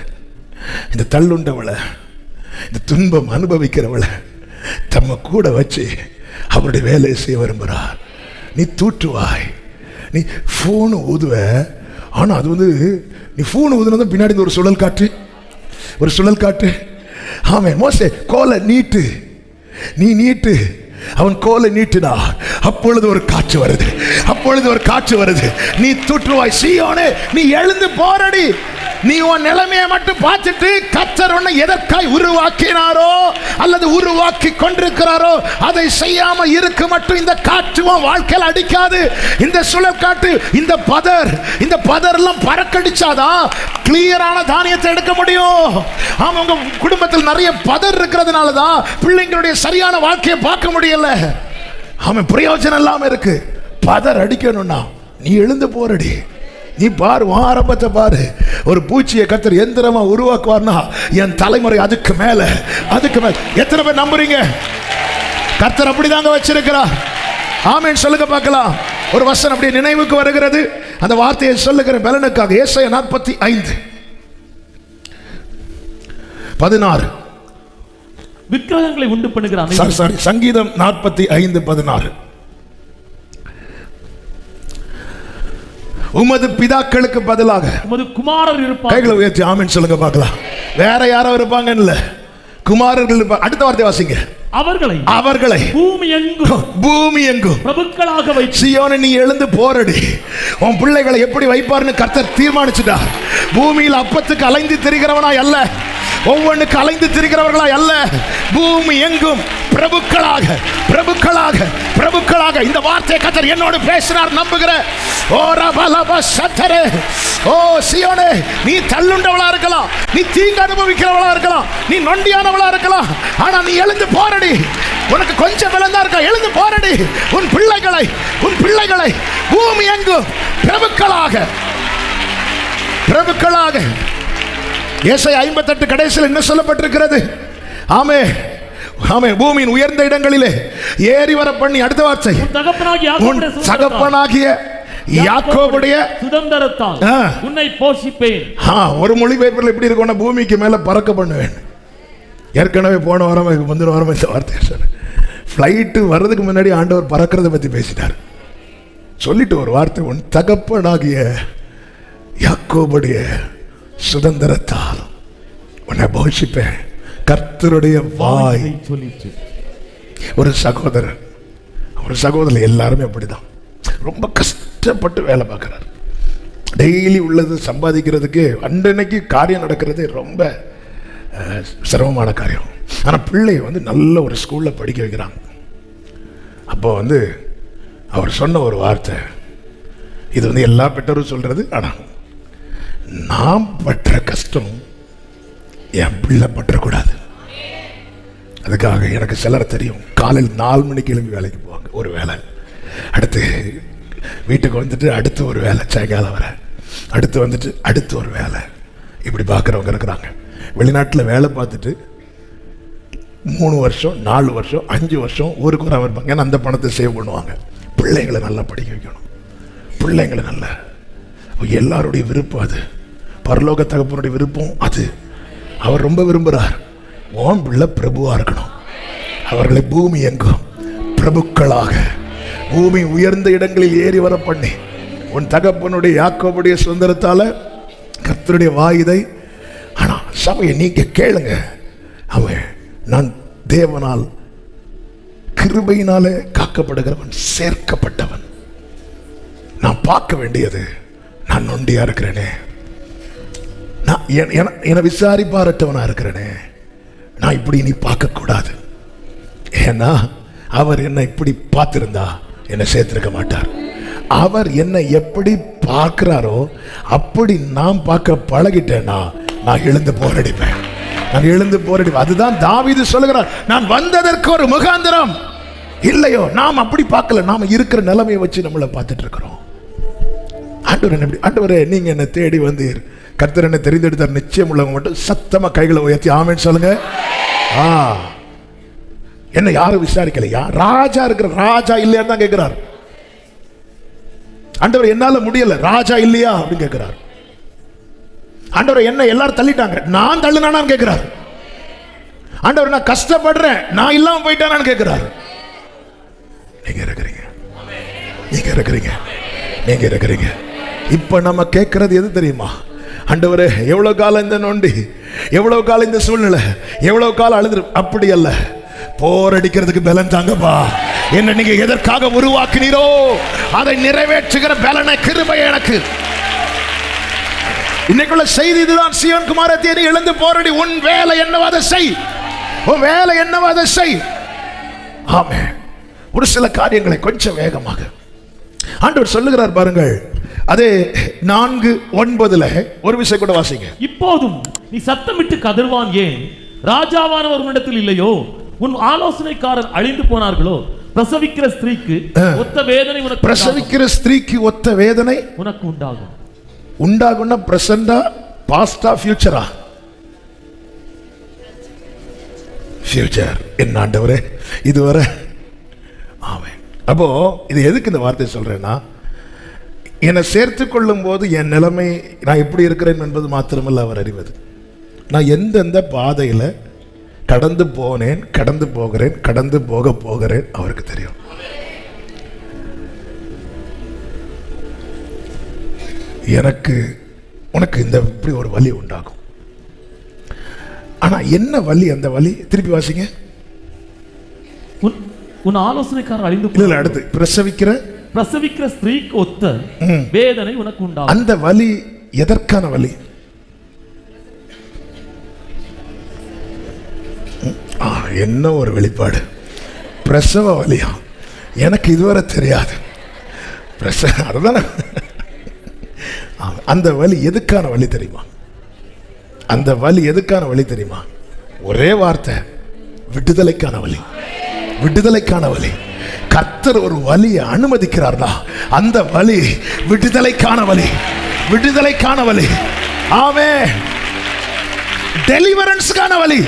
இந்த தள்ளுண்டவளை, இந்த துன்பம் அனுபவிக்கிறவளை தம்ம கூட வச்சு அவருடைய வேலையை செய்ய விரும்புகிறார். நீ தூற்றுவாய், நீ ஃபோனு ஊதுவ. ஆனால் அது நீ ஃபோனு ஊதுனதும் பின்னாடி ஒரு சுழல் காற்று. ஆமாம். மோசே கோலை நீட்டு, நீ நீட்டு. அவன் கோலை நீட்டினா அப்பொழுது ஒரு காற்று வருது. நீ தூற்றுவாய். சீயோனே நீ எழுந்து போரடி. நீ உன் நிலைமையை மட்டும் பார்த்துட்டு கர்த்தர் உன்னை எதற்காய் உருவாக்கினாரோ அல்லது உருவாக்கி கொண்டிருக்கிறாரோ அதை செய்யாம இருக்க மட்டும் இந்த காற்று வாழ்க்கையில் அடிக்காது. இந்த சுழல் காற்று, இந்த பதர் எல்லாம் பறக்கடிச்சாதான் கிளியரான தானியத்தை எடுக்க முடியும். ஆமா, உங்க குடும்பத்தில் நிறைய பதர் இருக்கிறதுனால தான் பிள்ளைங்களுடைய சரியான வாழ்க்கையை பார்க்க முடியல. ஆமாம், பிரயோஜனம் இல்லாம இருக்கு. பதர் அடிக்கணும்னா நீ எழுந்து போரடி. நீ பாரு, ஆரம்பத்தை பாரு. ஒரு பூச்சியை கர்த்தர் எந்திரமா உருவாக்குவார்னா என் தலைமுறை அதுக்கு மேல. எத்தனை பேர் நம்புறீங்க? கர்த்தர் அப்படிதாங்க வச்சிருக்கிறார். ஆமென் சொல்லுங்க பார்க்கலாம். ஒரு வசனம் அப்படியே நினைவுக்கு வருகிறது. அந்த வார்த்தையை சொல்லுகிற பலனுக்காக ஏசாயா 45:16. விக்கிரகங்களை உண்டு பண்ணுகிற சங்கீதம் 45:16. உமது பிதாக்களுக்கு பதிலாக உமது குமாரர் இருப்பார்கள். கைகளை உயர்த்தி ஆமென் சொல்லுங்க பார்க்கலாம். வேற யாரோ இருப்பாங்க இல்ல, குமாரர்கள். அடுத்த வார்த்தை வாசிங்க. அவர்களை பூமி எங்கும் பிரபுக்களாக வைத்து. சீயோனை நீ எழுந்து போரடி. உன் பிள்ளைகளை எப்படி வைப்பார்னு கர்த்தர் தீர்மானிச்சுட்டார். பூமியில் அப்பத்துக்கு அலைந்து திரிகிறவனாய் அல்ல, ஒவ்வொன்றுக்கு அலைந்து திரிகிறவர்களாய் அல்ல, பூமி எங்கும் பிரபுக்களாக பிரபுக்களாக பிரபுக்களாக. இந்த வார்த்தையை கர்த்தர் என்னோடு பேசினார் நம்புகிற. ஓ ரபலப சத்தரே, ஓ சீயோனே, நீ தள்ளுண்டவளா இருக்கலாம், நீ தீங்கு அனுபவிக்கிறவளா இருக்கலாம், நீ நொண்டியானவளா இருக்கலாம், ஆனா நீ எழுந்து போரடி. உனக்கு கொஞ்சம் விளந்தா இருக்கா, எழுந்து போரடி. உன் பிள்ளைகளை பூமி எங்கும் பிரபுக்களாக பிரபுக்களாக. ஏசாயா 58 கடைசியில் என்ன சொல்லப்பட்டிருக்கிறது? ஆமே ஆமே, பூமியின் உயர்ந்த இடங்களிலே ஏறி வர பண்ணி. அடுத்த வார்த்தை, உன் தகப்பனாகிய யாக்கோபுடைய சுதந்திரத்தால் உன்னை போஷிப்பேன். ஒரு மொழிபெயர்ப்பில் எப்படி இருக்கும்னா, பூமிக்கு மேல பறக்க பண்ணுவேன். ஏற்கனவே போன வாரம் முந்தின வாரம் இந்த வார்த்தையை சொன்னேன். ஃப்ளைட்டு வர்றதுக்கு முன்னாடி ஆண்டவர் பறக்கிறத பத்தி பேசிட்டார். சொல்லிட்டு ஒரு வார்த்தை, உன் தகப்பனாகிய யாக்கோபுடைய சுதந்திரத்தால் உன்னை போஷிப்பேன். கர்த்தருடைய வாய் சொல்லிச்சு. ஒரு சகோதரர் எல்லாருமே அப்படிதான், ரொம்ப கஷ்டப்பட்டு வேலை பார்க்கிறார். டெய்லி உள்ளது சம்பாதிக்கிறதுக்கு அன்றைக்கு காரியம் நடக்கிறது ரொம்ப சிரமமான காரியம். ஆனால் பிள்ளையை நல்ல ஒரு ஸ்கூலில் படிக்க வைக்கிறாங்க. அப்போ அவர் சொன்ன ஒரு வார்த்தை, இது எல்லா பெற்றோரும் சொல்றது, ஆனால் நான் பற்ற கஷ்டம் என் பிள்ளை பற்றக்கூடாது. அதுக்காக எனக்கு சிலர் தெரியும், காலையில் 4 மணிக்கு எழும்பி வேலைக்கு போவாங்க, ஒரு வேலை. அடுத்து வீட்டுக்கு வந்துட்டு அடுத்து ஒரு வேலை, சாயங்காலம் வர அடுத்து வந்துட்டு அடுத்து ஒரு வேலை. இப்படி பார்க்குறவங்க இருக்கிறாங்க. வெளிநாட்டில் வேலை பார்த்துட்டு 3 வருஷம் 4 வருஷம் 5 வருஷம் ஊருக்கு வர இருப்பாங்க. ஏன்னா அந்த பணத்தை சேவ் பண்ணுவாங்க. பிள்ளைங்களை நல்லா படிக்க வைக்கணும், பிள்ளைங்களை நல்லா. எல்லாருடைய விருப்பம் அது, பரலோக தகப்பனுடைய விருப்பம் அது. அவர் ரொம்ப விரும்புகிறார், உன் பிள்ளை பிரபுவா இருக்கணும். அவர்களை பூமி எங்கும் பிரபுக்களாக, பூமி உயர்ந்த இடங்களில் ஏறி வர பண்ணி, உன் தகப்பனுடைய யாக்கோபுடைய சுதந்திரத்தால கர்த்தருடைய வாயுதை. ஆனா சபையை நீங்க கேளுங்க, அவன் நான் தேவனால் கிருபையினாலே காக்கப்படுகிறவன், சேர்க்கப்பட்டவன். நான் பார்க்க வேண்டியது, நான் நொண்டியா இருக்கிறேனே, நான் என விசாரிப்பாரட்டவனா இருக்கிறேனே, நான் இப்படி நீ பார்க்க கூடாது. ஏன்னா அவர் என்னை இப்படி பார்த்திருந்தா என்னை சேர்த்திருக்க மாட்டார். அவர் என்னை எப்படி பார்க்கிறாரோ அப்படி நான் பார்க்க பழகிட்டேன்னா நான் எழுந்து போரடிப்பேன், நான் எழுந்து போரடிப்பேன். அதுதான் தாவீது சொல்லுகிறார், நான் வந்ததற்கு ஒரு முகாந்திரம் இல்லையோ. நாம் அப்படி பார்க்கல, நாம இருக்கிற நிலைமையை வச்சு நம்மளை பார்த்துட்டு இருக்கிறோம். ஆண்டவரே நீங்க என்ன தேடி வந்தீர், கர்த்தர் என்ன தெரிந்தெடுத்தார், நிச்சயம் உள்ளவங்க மட்டும் சத்தமா கைகளை உயர்த்தி ஆமென் சொல்லுங்க. என்ன யாரும் விசாரிக்கலையா? ராஜா இருக்கிற, ராஜா இல்லையான்னு தான் கேட்கிறார். ஆண்டவர் என்னால முடியல, ராஜா இல்லையா அப்படின்னு கேட்கிறார். ஆண்டவர் என்ன எல்லாரும் தள்ளிட்டாங்க, நான் தள்ளுனானான்னு கேட்கிறார். ஆண்டவர் நான் கஷ்டப்படுறேன், நான் இல்லாம போயிட்டானான்னு கேட்கிறார். நீங்க இருக்கிறீங்க, நீங்க இருக்கிறீங்க, நீங்க இருக்கிறீங்க. இப்ப நம்ம கேட்கறது எது தெரியுமா? ஆண்டவரே எவ்வளவு காலம் இந்த நொண்டி, எவ்வளவு காலம் இந்த சூழ்நிலை, எவ்வளவு காலம் அழுது. அப்படி அல்ல, போரடிக்கிறதுக்கு பலன் தாங்கப்பா. என்ன நீங்க எதற்காக உருவாக்கினீரோ அதை நிறைவேற்றுகிற பலனை, கிருபை எனக்கு. இன்னைக்குள்ள செய்தி இதுதான். சீயோன் குமாரத்தியே நீ எழுந்து போரடி, உன் வேலை என்னவோ அதை செய், உன் வேலை என்னவோ அதை செய். ஆமென். ஒரு சில காரியங்களை கொஞ்சம் வேகமாக ஆண்டவர் சொல்லுகிறார் பாருங்கள். அதே 4:9 ஒரு விஷயம் கூட வாசிங்க. இப்போதும் நீ சத்தமிட்டு கதறுவான் ஏன்? ராஜாவானவர் உன்னிடத்தில் இல்லையோ? உன் ஆலோசனைக்காரர் அழிந்து போனார்களோ? பிரசவிக்கிற ஸ்திரீக்கு ஒத்த வேதனை உனக்கு, பிரசவிக்கிற ஸ்திரீக்கு ஒத்த வேதனை உனக்கு உண்டாகும். உண்டாகும்னா பிரசண்டா, பாஸ்டா, ஃபியூச்சரா? ஃபியூச்சர். என்ன ஆண்டவரே இதுவரை. ஆமென். அப்போ இது எதுக்கு இந்த வார்த்தை சொல்றேன்னா, என்னை சேர்த்து கொள்ளும் போது என் நிலைமை, நான் எப்படி இருக்கிறேன் என்பது மாத்திரமல்ல அவர் அறிவது. நான் எந்தெந்த பாதையில கடந்து போனேன், கடந்து போகிறேன், கடந்து போக போகிறேன் அவருக்கு தெரியும். எனக்கு உனக்கு இந்த இப்படி ஒரு வலி உண்டாகும். ஆனா என்ன வலி அந்த வலி? திருப்பி வாசிங்க. உன் ஆலோசனைக்காரர் அழிந்து இல்ல, அடுத்து பிரசவிக்கிற ஸ்திரீக்கு ஒத்த வேதனை உனக்கு உண்டாகும். அந்த வலி எதற்கான வலி? என்ன ஒரு வெளிப்பாடு! பிரசவ வலியா? எனக்கு இதுவரை தெரியாது. அதுதானே அந்த வலி எதுக்கான வலி தெரியுமா? அந்த வலி எதுக்கான வலி தெரியுமா? ஒரே வார்த்தை, விடுதலைக்கான வலி. விடுதலைக்கான வலி. கர்த்தர் ஒரு வலியை அனுமதிக்கிறார்னா அந்த வலி விடுதலைக்கான வலி. விடுதலைக்கான வலி. ஆமென். டெலிவரன்ஸ்க்கான வலி.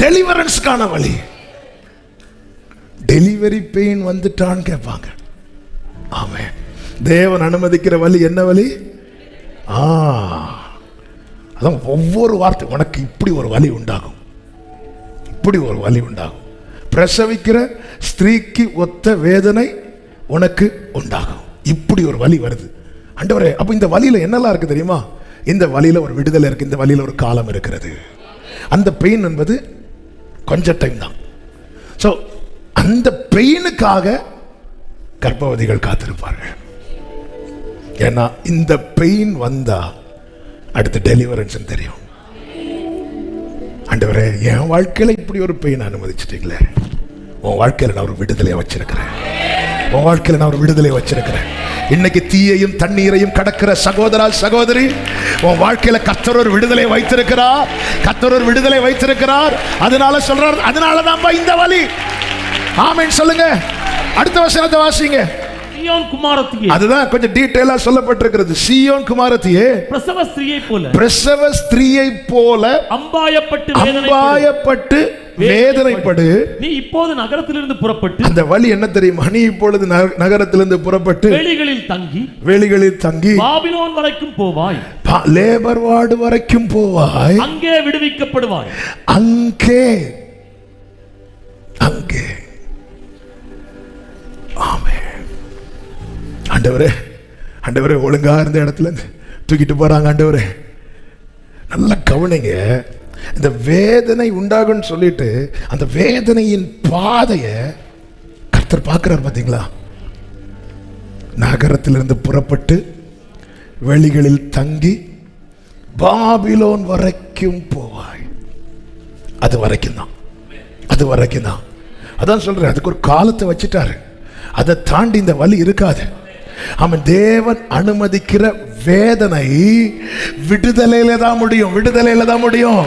டெலிவரன்ஸ்க்கான வலி. டெலிவரி பெயின் வந்துட்டான்னு கேட்பாங்க. ஆமென். தேவன் அனுமதிக்கிற வலி என்ன வலி? அதான் ஒவ்வொரு வார்த்தை, உனக்கு இப்படி ஒரு வலி உண்டாகும், இப்படி ஒரு வலி உண்டாகும். பிரசவிக்கிற ஸ்திரீக்கு ஒத்த வேதனை உனக்கு உண்டாகும். இப்படி ஒரு வலி வருது. ஆண்டவரே, அப்ப இந்த வலியில என்னெல்லாம் இருக்கு தெரியுமா? இந்த வலியில ஒரு விடுதலை இருக்கு, இந்த வலியில ஒரு காலம் இருக்கிறது. அந்த பெயின் என்பது கொஞ்ச டைம் தான். ஸோ அந்த பெயினுக்காக கர்ப்பவதிகள் காத்திருப்பார்கள். ஏன்னா இந்த பெயின் வந்தா அடுத்த டெலிவரன்ஸ் தெரியும். ஆண்டவரே, என் வாழ்க்கையில இப்படி ஒரு பெயின் அனுமதிச்சிட்டீங்களே, உன் வாழ்க்கையில நான் ஒரு விடுதலையை வச்சிருக்கிறேன். உன் வாழ்க்கையில நான் ஒரு விடுதலையை வச்சிருக்கிறேன். இன்னைக்கு தீயையும் தண்ணீரையும் கடக்கிற சகோதரா சகோதரி, உன் வாழ்க்கையில கர்த்தர் ஒரு விடுதலை வைத்திருக்கிறார். கர்த்தர் ஒரு விடுதலை வைத்திருக்கிறார். அதனால சொல்றார், அதனாலதான் இந்த வலி. ஆமென் சொல்லுங்க. அடுத்த வசனத்தை வாசிங்க. சீயோன் குமாரத்தியே, அதுதான் கொஞ்சம் டீடைலா சொல்லப்பட்டிருக்கிறது. சீயோன் குமாரத்தியே, பிரசவ ஸ்திரீயை போல அம்பாயப்பட்டு வேதனைப்படு. நீ இப்போது நகரத்திலிருந்து புறப்பட்டு, அந்த வலி என்ன தெரியுமா? நீ இப்பொழுது நகரத்திலிருந்து புறப்பட்டு வெளிகளில் தங்கி பாபிலோன் வரைக்கும் போவாய். லேபர் வார்டு வரைக்கும் போவாய். அங்கே விடுவிக்கப்படுவாய். அங்கே ஆமென். ஆண்டவரே, ஆண்டவரே, ஒழுங்கா இருந்த இடத்துல தூக்கிட்டு போறாங்க. ஆண்டவரே, நல்லா கவனிங்க. இந்த வேதனை உண்டாகும்னு சொல்லிட்டு அந்த வேதனையின் பாதையை கர்த்தர் பார்க்கிறார். பார்த்தீங்களா? நகரத்திலிருந்து புறப்பட்டு வெளிகளில் தங்கி பாபிலோன் வரைக்கும் போவாய். அது வரைக்கும் தான், அது வரைக்கும் தான். அதான் சொல்றேன், அதுக்கு ஒரு காலத்தை வச்சுட்டாரு. அதை தாண்டி இந்த வலி இருக்காது. அவன் தேவன் அனுமதிக்கிற வேதனை விடுதலையில தான் முடியும். விடுதலையில தான் முடியும்.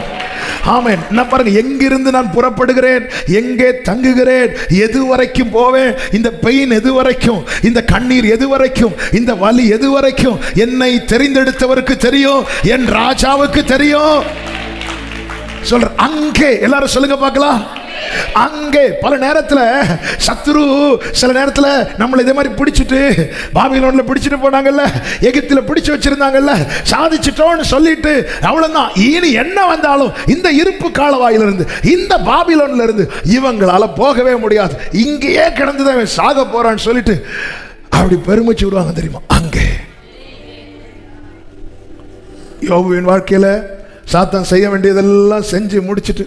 ஆமென். நான் பாருங்க, எங்கிருந்து நான் புறப்படுகிறேன், எங்கே தங்குகிறேன், எது வரைக்கும் போவேன், இந்த பெயின் எது வரைக்கும், இந்த கண்ணீர் எது வரைக்கும், இந்த வலி எது வரைக்கும், என்னை தெரிந்தெடுத்தவருக்கு தெரியும், என் ராஜாவுக்கு தெரியும். சொல்ற அங்கே எல்லாரும் சொல்லுங்க பார்க்கலாம். அங்கே பல நேரத்தில் சத்துரு சில நேரத்தில் நம்மளை இதே மாதிரி பிடிச்சிட்டு பாபிலோன்ல பிடிச்சிட்டு போனாங்கல்ல, எகிப்தில பிடிச்சு வச்சிருந்தாங்கல்ல, சாதிச்சிட்டோன்னு சொல்லிட்டு அவ்வளவுதான், இனி என்ன வந்தாலும் இந்த இருப்பு காலவாயிலிருந்து, இந்த பாபிலோன்ல இருந்து இவங்களால போகவே முடியாது, இங்கேயே கிடந்துதான் சாக போறான்னு சொல்லிட்டு அப்படி பெருமிச்சு விடுவாங்க தெரியுமா? அங்கே யோபுவின் வாழ்க்கையில சாத்தான் செய்ய வேண்டியதெல்லாம் செஞ்சு முடிச்சிட்டு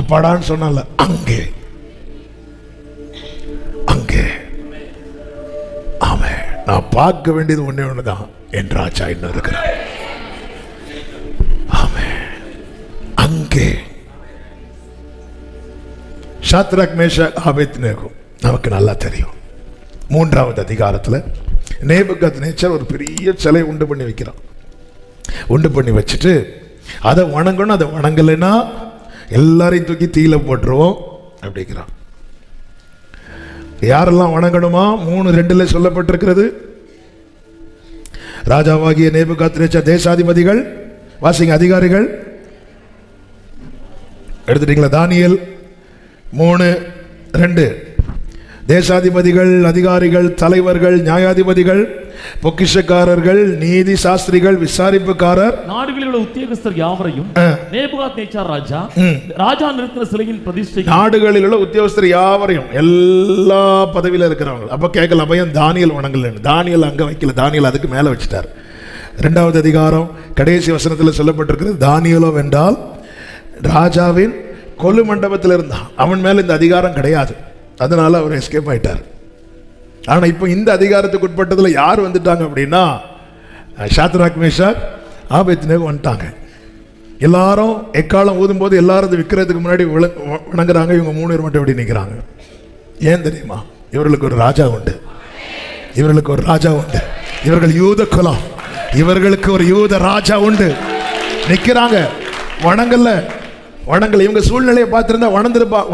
அப்பாடான்னு சொன்னால அங்கே அங்கே ஆமென். நான் பார்க்க வேண்டியது ஒண்ணே ஒண்ணுதான், என் ராஜா இன்னும் இருக்கிறார். ஆமென். அங்கே ஷாத்ராக் மேஷாக் ஆபேத்நேகோ நமக்கு நல்லா தெரியும். 3வது அதிகாரத்தில் நேபுகாத்நேச்சர் ஒரு பெரிய சிலை உண்டு பண்ணி வைக்கிறான். உண்டு பண்ணி வச்சுட்டு அதை வணங்கணும், அதை வணங்கலைன்னா எல்லாரையும் தூக்கி தீயில போட்டுருவோம் அப்படிங்கிறான். யாரெல்லாம் வணங்கணுமா? 3:2 சொல்லப்பட்டிருக்கிறது. ராஜாவாகிய நேபுகாத்நேச்சர், தேசாதிபதிகள், வாசிங்க, அதிகாரிகள் எடுத்துட்டீங்களா? தானியேல் 3:2. தேசாதிபதிகள், அதிகாரிகள், தலைவர்கள், நியாயாதிபதிகள், பொக்கிஷக்காரர்கள், நீதி சாஸ்திரிகள், விசாரிப்புக்காரர், நாடுகளில் உள்ள உத்தியோகஸ்தர் யாவரையும் நேபுகாத்நேச்சார் ராஜா நிறுத்தின சிலையின் பிரதிஷ்டை, நாடுகளில் உள்ள உத்தியோகஸ்தர் யாவரையும், எல்லா பதவியில இருக்கிறவங்க. அப்ப கேட்கல பையன் தானியேல் வணங்கல, தானியேல் அங்க வைக்கல, தானியேல் அதுக்கு மேல வச்சுட்டார். 2வது அதிகாரம் கடைசி வசனத்தில் சொல்லப்பட்டிருக்கிறது, தானியேலோ வென்றால் ராஜாவின் கொலு மண்டபத்தில் இருந்தான். அவன் மேல இந்த அதிகாரம் கிடையாது, அதனால அவர் எஸ்கேப் ஆயிட்டார். ஆனா இப்போ இந்த அதிகாரத்துக்கு உட்பட்டதுல யார் வந்துட்டாங்க அப்படின்னா ஷாத்ராக் மேஷாக் ஆபேத்நேகோ வந்துட்டாங்க. எல்லாரும் எக்காலம் ஊதும் போது எல்லாரும் அது விற்கிறதுக்கு முன்னாடி வணங்குறாங்க. இவங்க 3 பேர் மட்டும் எப்படி நிற்கிறாங்க? ஏன் தெரியுமா? இவர்களுக்கு ஒரு ராஜா உண்டு, இவர்களுக்கு ஒரு ராஜா உண்டு. இவர்கள் யூத குலம், இவர்களுக்கு ஒரு யூத ராஜா உண்டு. நிற்கிறாங்க, வணங்கல. இவங்க சூழ்நிலையை பார்த்திருந்தா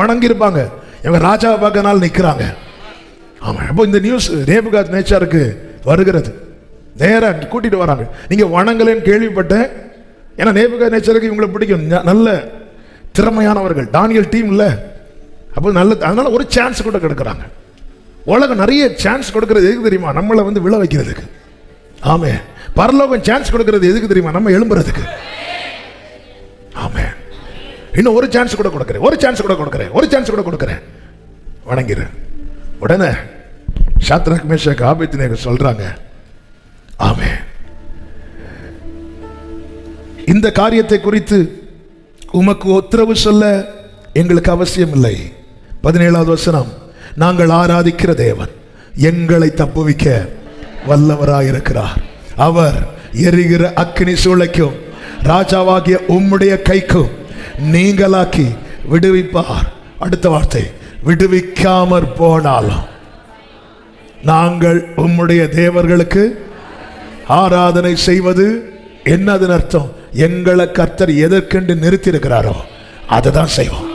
வணங்கியிருப்பாங்க. இவங்க ராஜாவை பார்க்கறனால நிற்கிறாங்க. ஆமாம். அப்போ இந்த நியூஸ் நேபுகாத் நேச்சாருக்கு வருகிறது, நேராக கூட்டிட்டு வராங்க. நீங்க வணங்கலன்னு கேள்விப்பட்டேன். ஏன்னா நேபுகாத் நேச்சாருக்கு இவங்களை பிடிக்கும், நல்ல திறமையானவர்கள், தானியல் டீம் இல்லை. அப்போ நல்ல, அதனால ஒரு சான்ஸ் கூட கொடுக்குறாங்க. உலகம் நிறைய சான்ஸ் கொடுக்கறது எதுக்கு தெரியுமா? நம்மளை வந்து விழ வைக்கிறதுக்கு. ஆமே. பரலோகம் சான்ஸ் கொடுக்கறது எதுக்கு தெரியுமா? நம்ம எழும்புறதுக்கு. ஆமே. இன்னும் ஒரு சான்ஸ் கூட கொடுக்குறேன், ஒரு சான்ஸ் கூட கொடுக்குறேன், ஒரு சான்ஸ் கூட கொடுக்குறேன், வணங்கிரு. உடனே ஷாத்ராக் மேஷாக் ஆபேத்நேகோ சொல்றாங்க, ஆமே, இந்த காரியத்தை குறித்து உமக்கு உத்தரவு சொல்ல எங்களுக்கு அவசியம் இல்லை. 17வது வசனம், நாங்கள் ஆராதிக்கிற தேவன் எங்களை தப்புவிக்க வல்லவராயிருக்கிறார். அவர் எரிகிற அக்கினி சூளைக்கும் ராஜாவாகிய உம்முடைய கைக்கும் நீங்களாக்கி விடுவிப்பார். அடுத்த வார்த்தை, விடுவிக்காமற் போனாலும் நாங்கள் உம்முடைய தேவர்களுக்கு ஆராதனை செய்வது என்னதுன்னு அர்த்தம்? எங்களை கர்த்தர் எதற்கென்று நிறுத்தி இருக்கிறாரோ அதை தான் செய்வோம்.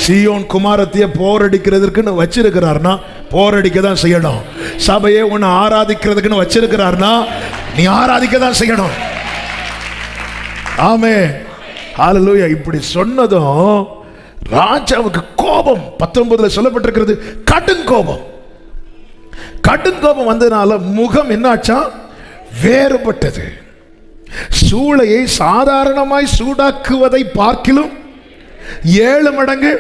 சீயோன் குமாரத்திய போரடிக்கிறதுக்குன்னு வச்சிருக்கிறார்னா போரடிக்க தான் செய்யணும். சபையை உன்னை ஆராதிக்கிறதுக்குன்னு வச்சிருக்கிறார்னா நீ ஆராதிக்க தான் செய்யணும். ஆமே, ஹல்லேலூயா. இப்படி சொன்னதும் ராஜாவுக்கு கோபம். 19ல சொல்லப்பட்டிருக்கிறது, கடும் கோபம். கடும் கோபம் வந்ததுனால முகம் என்னாச்சா? வேறுபட்டது. சூளையை சாதாரணமாய் சூடாக்குவதை பார்க்கிலும் 7 மடங்கு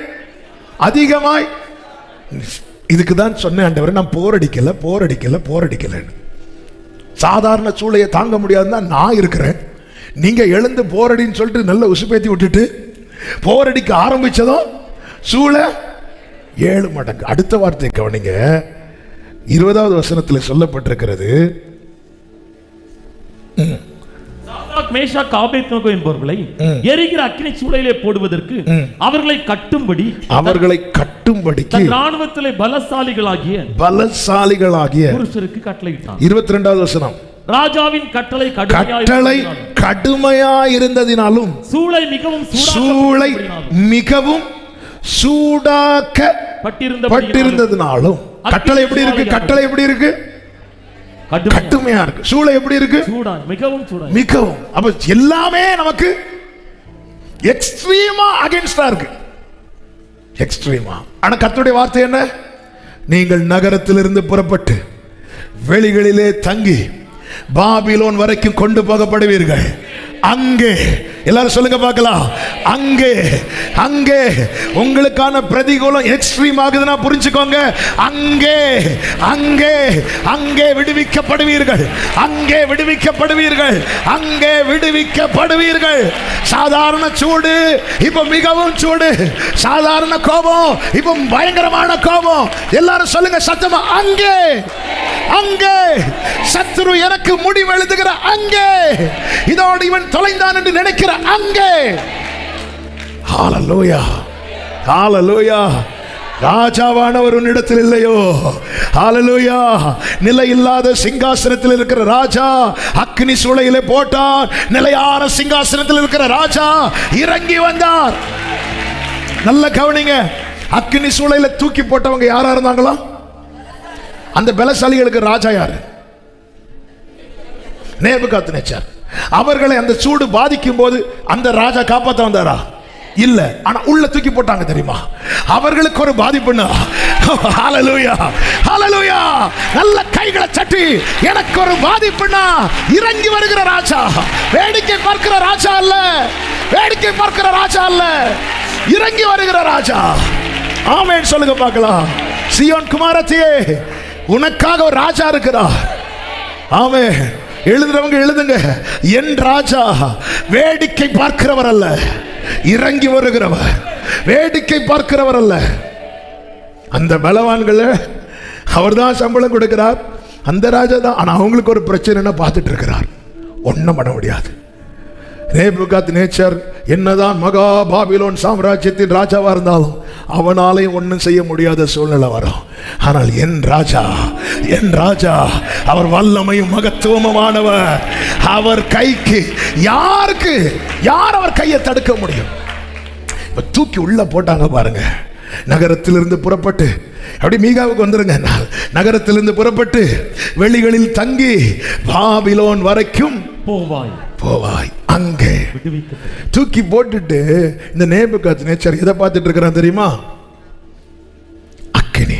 அதிகமாய். இதுக்கு தான் சொன்னேன், ஆண்டவரே நான் போரடிக்கல. சாதாரண சூளையை தாங்க முடியாதுன்னா நான் இருக்கிறேன். நீங்க எழுந்து போரடின்னு சொல்லிட்டு நல்ல உசுப்பேத்தி விட்டுட்டு போரடிக்க ஆரம்பிச்சதும் சூளை 7 மடங்கு. அடுத்த வார்த்தை கவனிங்க, 20வது வசனத்தில் சொல்லப்பட்டிருக்கிறது, ஷாத்ராக் மேஷாக் ஆபேத்நேகோ என்பவர்களை எரிகிற அக்கினி சூளையிலே போடுவதற்கு அவர்களை கட்டும்படிக்கு ராணுவத்திலே பலசாலிகளாகிய புருஷருக்கு கட்டளையிட்டான். 22வது வசனம், ராஜாவின் கட்டளை கடுமையா இருந்ததினாலும் சூளை மிகவும் சூடாக்கப்பட்டிருந்ததினாலும். கட்டளை எப்படி இருக்கு? கடுமையா இருக்கு. சூளை எப்படி இருக்கு? மிகவும். அப்ப எல்லாமே நமக்கு எக்ஸ்ட்ரீமா அகைன்ஸ்டா இருக்கு. எக்ஸ்ட்ரீமா. ஆனா கர்த்தருடைய வார்த்தை என்ன? நீங்கள் நகரத்திலிருந்து புறப்பட்டு வெளிகளிலே தங்கி பாபிலோன் வரைக்கும் கொண்டு போகப்படுவீர்கள். அங்கே எல்லாரும் சொல்லுங்க பார்க்கலாம், அங்கே உங்களுக்கான பிரதிகூலம் எக்ஸ்ட்ரீம் ஆகுதுன்னா புரிஞ்சுக்கோங்க. அங்கே விடுவிக்கப்படுவீர்கள். சாதாரண சூடு இப்ப மிகவும் சூடு, சாதாரண கோபம் இப்ப பயங்கரமான கோபம். எல்லாரும் சொல்லுங்க சத்தமா, அங்கே சத்துரு எனக்கு முடிவு எழுதுகிற அங்கே, இதோடு இவன் தொலைந்தான் என்று நினைக்கிற அங்கே. ஹல்லேலூயா, ஹல்லேலூயா. ராஜாவானவர் உன்னிடத்தில் இல்லையோ? ஹல்லேலூயா. நிலையில்லாத சிங்காசனத்தில் இருக்கிற ராஜா அக்னி சூளையிலே போட்டார். நிலையான சிங்காசனத்தில் இருக்கிற ராஜா இறங்கி வந்தார். நல்ல கவனிங்க, அக்னி சூளையில தூக்கி போட்டவங்க யாரா இருந்தாங்களா? அந்த பலசாலிகளுக்கு ராஜா யாரு? நேபுகாத்நேச்சார். அவர்களை அந்த சூடு பாதிக்கும் போது அந்த ராஜா காப்பாற்ற வந்தாரா? இல்ல. ஆனா உள்ள தூக்கி போட்டாங்க தெரியுமா? அவர்களுக்கு ஒரு பாதிப்புன்னா, ஹல்லேலூயா, ஹல்லேலூயா. நல்ல கைகளை தட்டி, எனக்கு ஒரு பாதிப்புன்னா இறங்கி வருகிற ராஜா, வேடிக்கை பார்க்கிற ராஜா அல்ல, இறங்கி வருகிற ராஜா. ஆமென் சொல்லுங்க பார்க்கலாம். சீயோன் குமாரத்தியே, உனக்காக ஒரு ராஜா இருக்கிறார். ஆமென். எழுதுறவங்க எழுதுங்க. என் ராஜா வேடிக்கை பார்க்கிறவர் அல்ல, இறங்கி வருகிறவர். வேடிக்கை பார்க்கிறவர் அல்ல. அந்த பலவான்களை அவர் தான் சம்பளம் கொடுக்கிறார், அந்த ராஜா தான். ஆனா அவங்களுக்கு ஒரு பிரச்சனை பார்த்துட்டு இருக்கிறார், ஒன்றும் பண்ண முடியாது. நேபுகாத்நேச்சர் என்னதான் மகா பாபிலோன் சாம்ராஜ்யத்தின் ராஜாவா இருந்தாலும் அவனாலையும் ஒன்றும் செய்ய முடியாத சூழ்நிலை வரும். ஆனால் என் ராஜா, என் ராஜா அவர் வல்லமையும் மகத்துவமானவர். அவர் கைக்கு யார் அவர் கையை தடுக்க முடியும்? இப்ப தூக்கி உள்ள போட்டாங்க பாருங்க. நகரத்திலிருந்து புறப்பட்டு அப்படி மீகாவுக்கு வந்துருங்க. நகரத்திலிருந்து புறப்பட்டு வெளிகளில் தங்கி பாபிலோன் வரைக்கும் போவாய். அங்கே தூக்கி போட்டுட்டு இந்த நேபுகாத்நேச்சர் எதை பார்த்துட்டு இருக்கிறான் தெரியுமா? அக்கினி.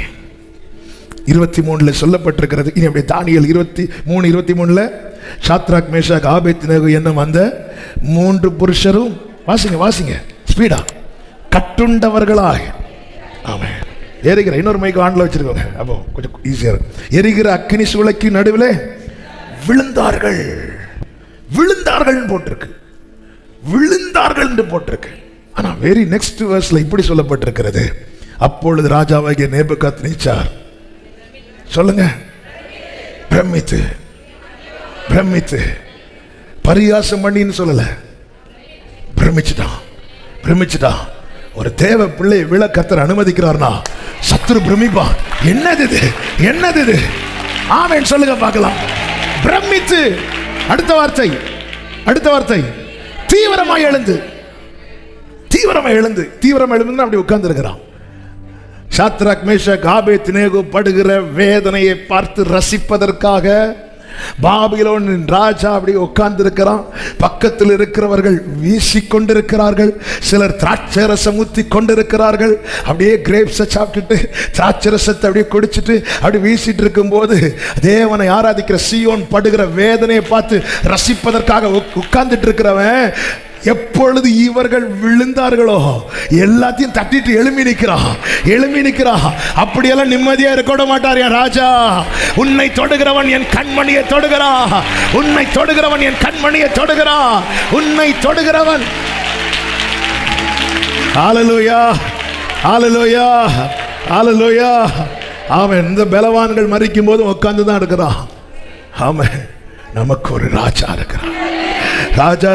23 சொல்லப்பட்டிருக்கிறது. இனி அப்படியே தானியேல் 23 சாத்ராக் மேஷாக் ஆபேத்நேகோ என்னும் அந்த 3 புருஷரும், வாசிங்க ஸ்பீடா, கட்டுண்டவர்களாக. ஆமென். எரிகிற இன்னொரு மைக்கு ஆன்ல வச்சிருக்கோங்க, அப்போ கொஞ்சம் ஈஸியா இருக்கும். எரிகிற அக்கினி சூளைக்கு நடுவில் விழுந்தார்கள் போட்டிருக்கு, விழுந்தார்கள் என்று போட்டிருக்கு. ஆனா வெரி நெக்ஸ்ட் வெர்ஸ்ல இப்படி சொல்லப்பட்டிருக்கிறது, அப்பொழுது ராஜாவாகிய நேபுகாத்நேச்சார் சொல்லுங்க, பிரமித்து பரியாசம் பண்ணின்னு சொல்லல, பிரமிச்சிட்டான். ஒரு தேவ பிள்ளை விழ கர்த்தர் அனுமதிக்கிறார்னா சத்துரு பிரமிப்பான். என்னது இது? ஆமென் சொல்லுங்க பார்க்கலாம். பிரமித்து. அடுத்த வார்த்தை தீவிரமா எழுந்து அப்படி உட்கார்ந்து இருக்கிறான். சாத்ராக் மேஷாக் ஆபேத்நேகோ படுகிற வேதனையை பார்த்து ரசிப்பதற்காக பாபிலோனின் ராஜா அப்படி உட்கார்ந்து இருக்கிறான். பக்கத்தில் இருக்கிறவர்கள் வீசிக்கொண்டிருக்கிறார்கள், சிலர் திராட்சை ரசம் ஊத்தி கொண்டிருக்கிறார்கள். அப்படியே கிரேப்ஸை சாப்பிட்டுட்டு திராட்சை ரசத்தை அப்படியே குடிச்சிட்டு அப்படி வீசிட்டு இருக்கும் போது தேவனை ஆராதிக்கிற சீயோன் படுகிற வேதனையை பார்த்து ரசிப்பதற்காக உட்கார்ந்துட்டு இருக்கிறவன் எப்பொழுது இவர்கள் விழுந்தார்களோ எல்லாத்தையும் தட்டிட்டு எழுமி நிற்கிறான். அப்படியெல்லாம் நிம்மதியா இருக்க மாட்டார் என் ராஜா. உன்னை தொடுகிறவன் என் கண்மணியை தொடுகிறான். உன்னை தொடுகிறவன். ஹல்லேலூயா. ஆமென். இந்த பலவான்கள் மரிக்கும் போது உட்கார்ந்து தான் இருக்கிறான். ஆமென். நமக்கு ஒரு ராஜா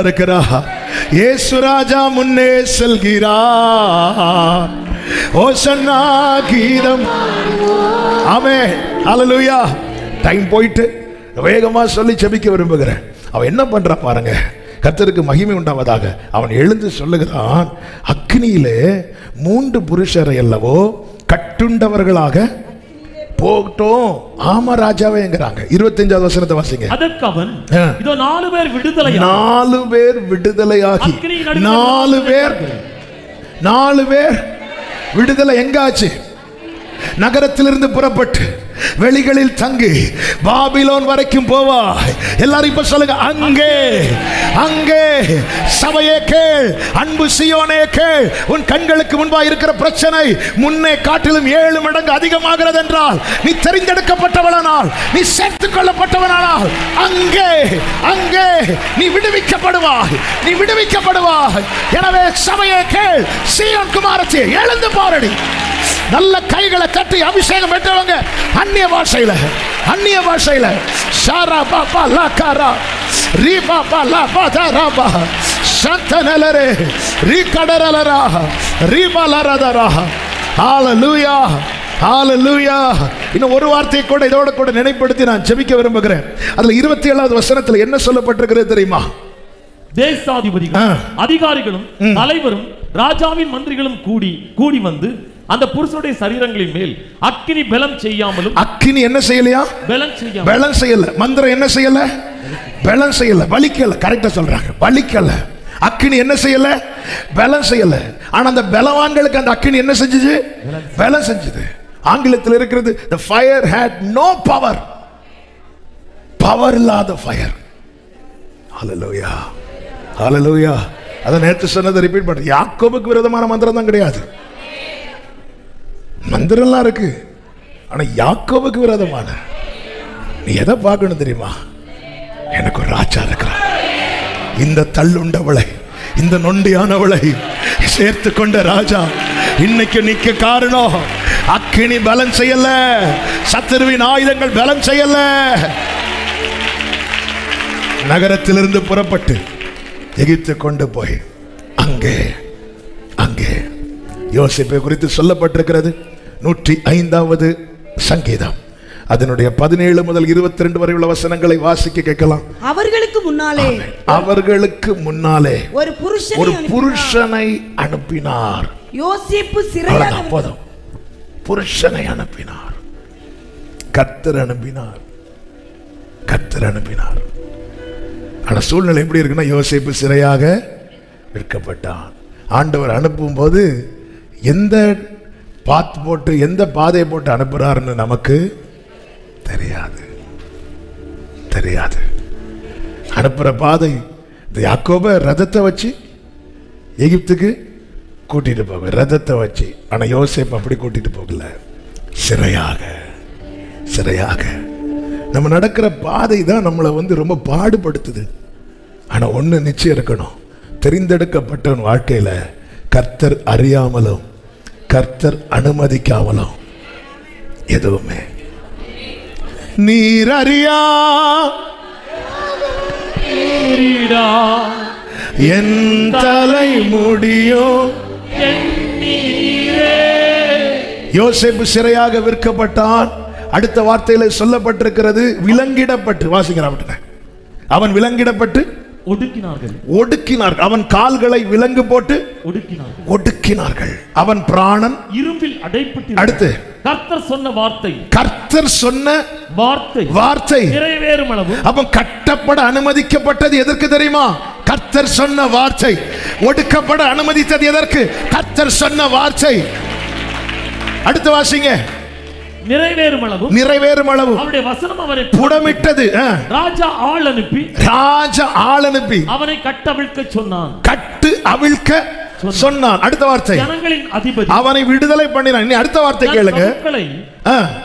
இருக்கிறா. இயேசு ராஜா முன்னே செல்கிறார். ஓசன்னா கீதம். ஆமென். ஹல்லேலூயா. டைம் போயிட்டு வேகமா சொல்லி ஜெபிக்க விரும்புகிறேன். அவன் என்ன பண்றான் பாருங்க. கர்த்தருக்கு மகிமை உண்டாவதாக. அவன் எழுந்து சொல்லுகிறான், அக்னியிலே 3 புருஷரை அல்லவோ கட்டுண்டவர்களாக போகட்டும். ஆமா ராஜாவேங்கறாங்க. 25வது வசனத்தை வாசிங்க. அதற்கு அவன், இதோ 4 பேர் விடுதலையாகி 4 பேர் விடுதலை எங்காச்சு? நகரத்திலிருந்து புறப்பட்டு வெளிகளில் தங்கி பாபிலோன் வரைக்கும் போவாய். எல்லாரும் இப்ப சொல்லுங்க, அங்கே சபையே கேள், அன்பு சீயோனே கேள். உன் கண்களுக்கு முன்பாக இருக்கிற பிரச்சனை முன்னே காட்டிலும் 7 மடங்கு அதிகமாகிறது என்றால், நீ தெரிந்தெடுக்கப்பட்டவனானால், நீ சேர்த்துக் கொள்ளப்பட்டவனானால் அங்கே நீ விடுவிக்கப்படுவாய். எனவே சபையே கேள், சீயோன் குமாரத்தியே எழுந்து பாரடி. நல்ல கைகளை தட்டி அபிஷேகம் பெற்றவங்க அந்நிய பாஷையில ஷாரா பாபா லாகாரா ரீ பாபா லா பாதா ராபா சந்தனலரே ரீ கடரலரா ரீ பாலரதரா. ஹல்லேலூயா. இன்னும் ஒரு வார்த்தையை கூட இதோட கூட நினைப்படுத்தி நான் ஜெபிக்க விரும்புகிறேன். அதுல 27வது வசனத்துல என்ன சொல்லப்பட்டிருக்கிறது தெரியுமா? தேசாதிபதிகள், அதிகாரிகளும் தலைவரும் ராஜாவின் மந்திரிகளும் கூடி வந்து அந்த புருஷனுடைய சரீரங்களின் மேல் அக்கினி பலம் செய்யாமலும். அக்கினி என்ன செய்யலையா? பலம் செய்யல. மந்திரம் என்ன செய்யல? பலம் செய்யல, வலிக்கல. கரெக்டா சொல்றாங்க, வலிக்கல. அக்கினி என்ன செய்யல? பலம் செய்யல. ஆனா அந்த பலவான்களுக்கு அந்த அக்கினி என்ன செஞ்சது? பலம் செஞ்சது. ஆங்கிலத்தில் இருக்கிறது, the fire had no power. Power இல்லாத ஃபயர். ஹல்லேலூயா. அத நேத்து சொன்னதை ரிப்பீட் பண்றேன். யாக்கோபுக்கு விரோதமான மந்திரம் தான் கிடையாது. மந்திரம்லாம் இருக்கு, ஆனா யாக்கோபுக்கு விரோதமான. நீ எதை பார்க்கணும் தெரியுமா? எனக்கு ஒரு ராஜா இருக்கிறார். இந்த தள்ளுண்டவளை, இந்த நொண்டியானவளை சேர்த்து கொண்ட ராஜா இன்னைக்கு நிக்க காரணம் அக்கினி பலன் செய்யல, சத்துருவின் ஆயுதங்கள் பலன் செய்யல. நகரத்திலிருந்து புறப்பட்டு எகிப்து கொண்டு போய் அங்கே அங்கே யோசேப்பை குறித்து சொல்லப்பட்டிருக்கிறது. 105வது சங்கீதம் அதனுடைய 17 முதல் 22 வரை உள்ள வசனங்களை வாசிக்க கேட்கலாம். அவர்களுக்கு முன்னாலே ஒரு புருஷனை அனுப்பினார். யோசேப்பு போதும், புருஷனை அனுப்பினார். கர்த்தர் அனுப்பினார். ஆனா சூழ்நிலை எப்படி இருக்குன்னா, யோசேப்பு சிறையாக விற்கப்பட்டான். ஆண்டவர் அனுப்பும் போது எந்த எந்த பாதையை போட்டு அனுப்புறாருன்னு நமக்கு தெரியாது. அனுப்புற பாதை யாக்கோப ரதத்தை வச்சு எகிப்துக்கு கூட்டிட்டு போக, ரதத்தை வச்சு. ஆனா யோசேப்பு அப்படி கூட்டிட்டு போகல, சிறையாக. நம்ம நடக்கிற பாதை தான் நம்மளை ரொம்ப பாடுபடுத்துது. ஆனா ஒண்ணு நிச்சயம் இருக்கணும், தெரிந்தெடுக்கப்பட்டவன் வாழ்க்கையில கர்த்தர் அறியாமலும் கர்த்தர் அனுமதிக்காமலும் எதுவுமே நீர் அறியா என் தலை முடியோ. யோசேப்பு சிறையாக விற்கப்பட்டான். அடுத்த வார்த்தையில சொல்லப்பட்டிருக்கிறது விலங்கிடப்பட்டு. வாசிக்கிறான். அவன் விலங்கிடப்பட்டு ஒடுக்கினார்கள். அவன் கால்களை விலங்கு போட்டு ஒடுக்கினார்கள். அவன் பிராணன் இரும்பில் அடைப்பட்டு. அடுத்து கர்த்தர் சொன்ன வார்த்தை நிறைவேறும் அளவு. அவன் கட்டப்பட அனுமதிக்கப்பட்டது எதற்கு தெரியுமா? கர்த்தர் சொன்ன வார்த்தை. ஒடுக்கப்பட அனுமதித்தது எதற்கு? கர்த்தர் சொன்ன வார்த்தை. அடுத்து வாசிங்க. நிறைவேறும் அளவு அவருடைய வசனம் அவரை புடமிட்டது. ராஜா ஆள் அனுப்பி அவனை கட்டவிழ்க்க சொன்னான். அடுத்த வார்த்தை, ஜனங்களின் அதிபதி அவனை விடுதலை பண்ணினான். இனி அடுத்த வார்த்தை கேளுங்க.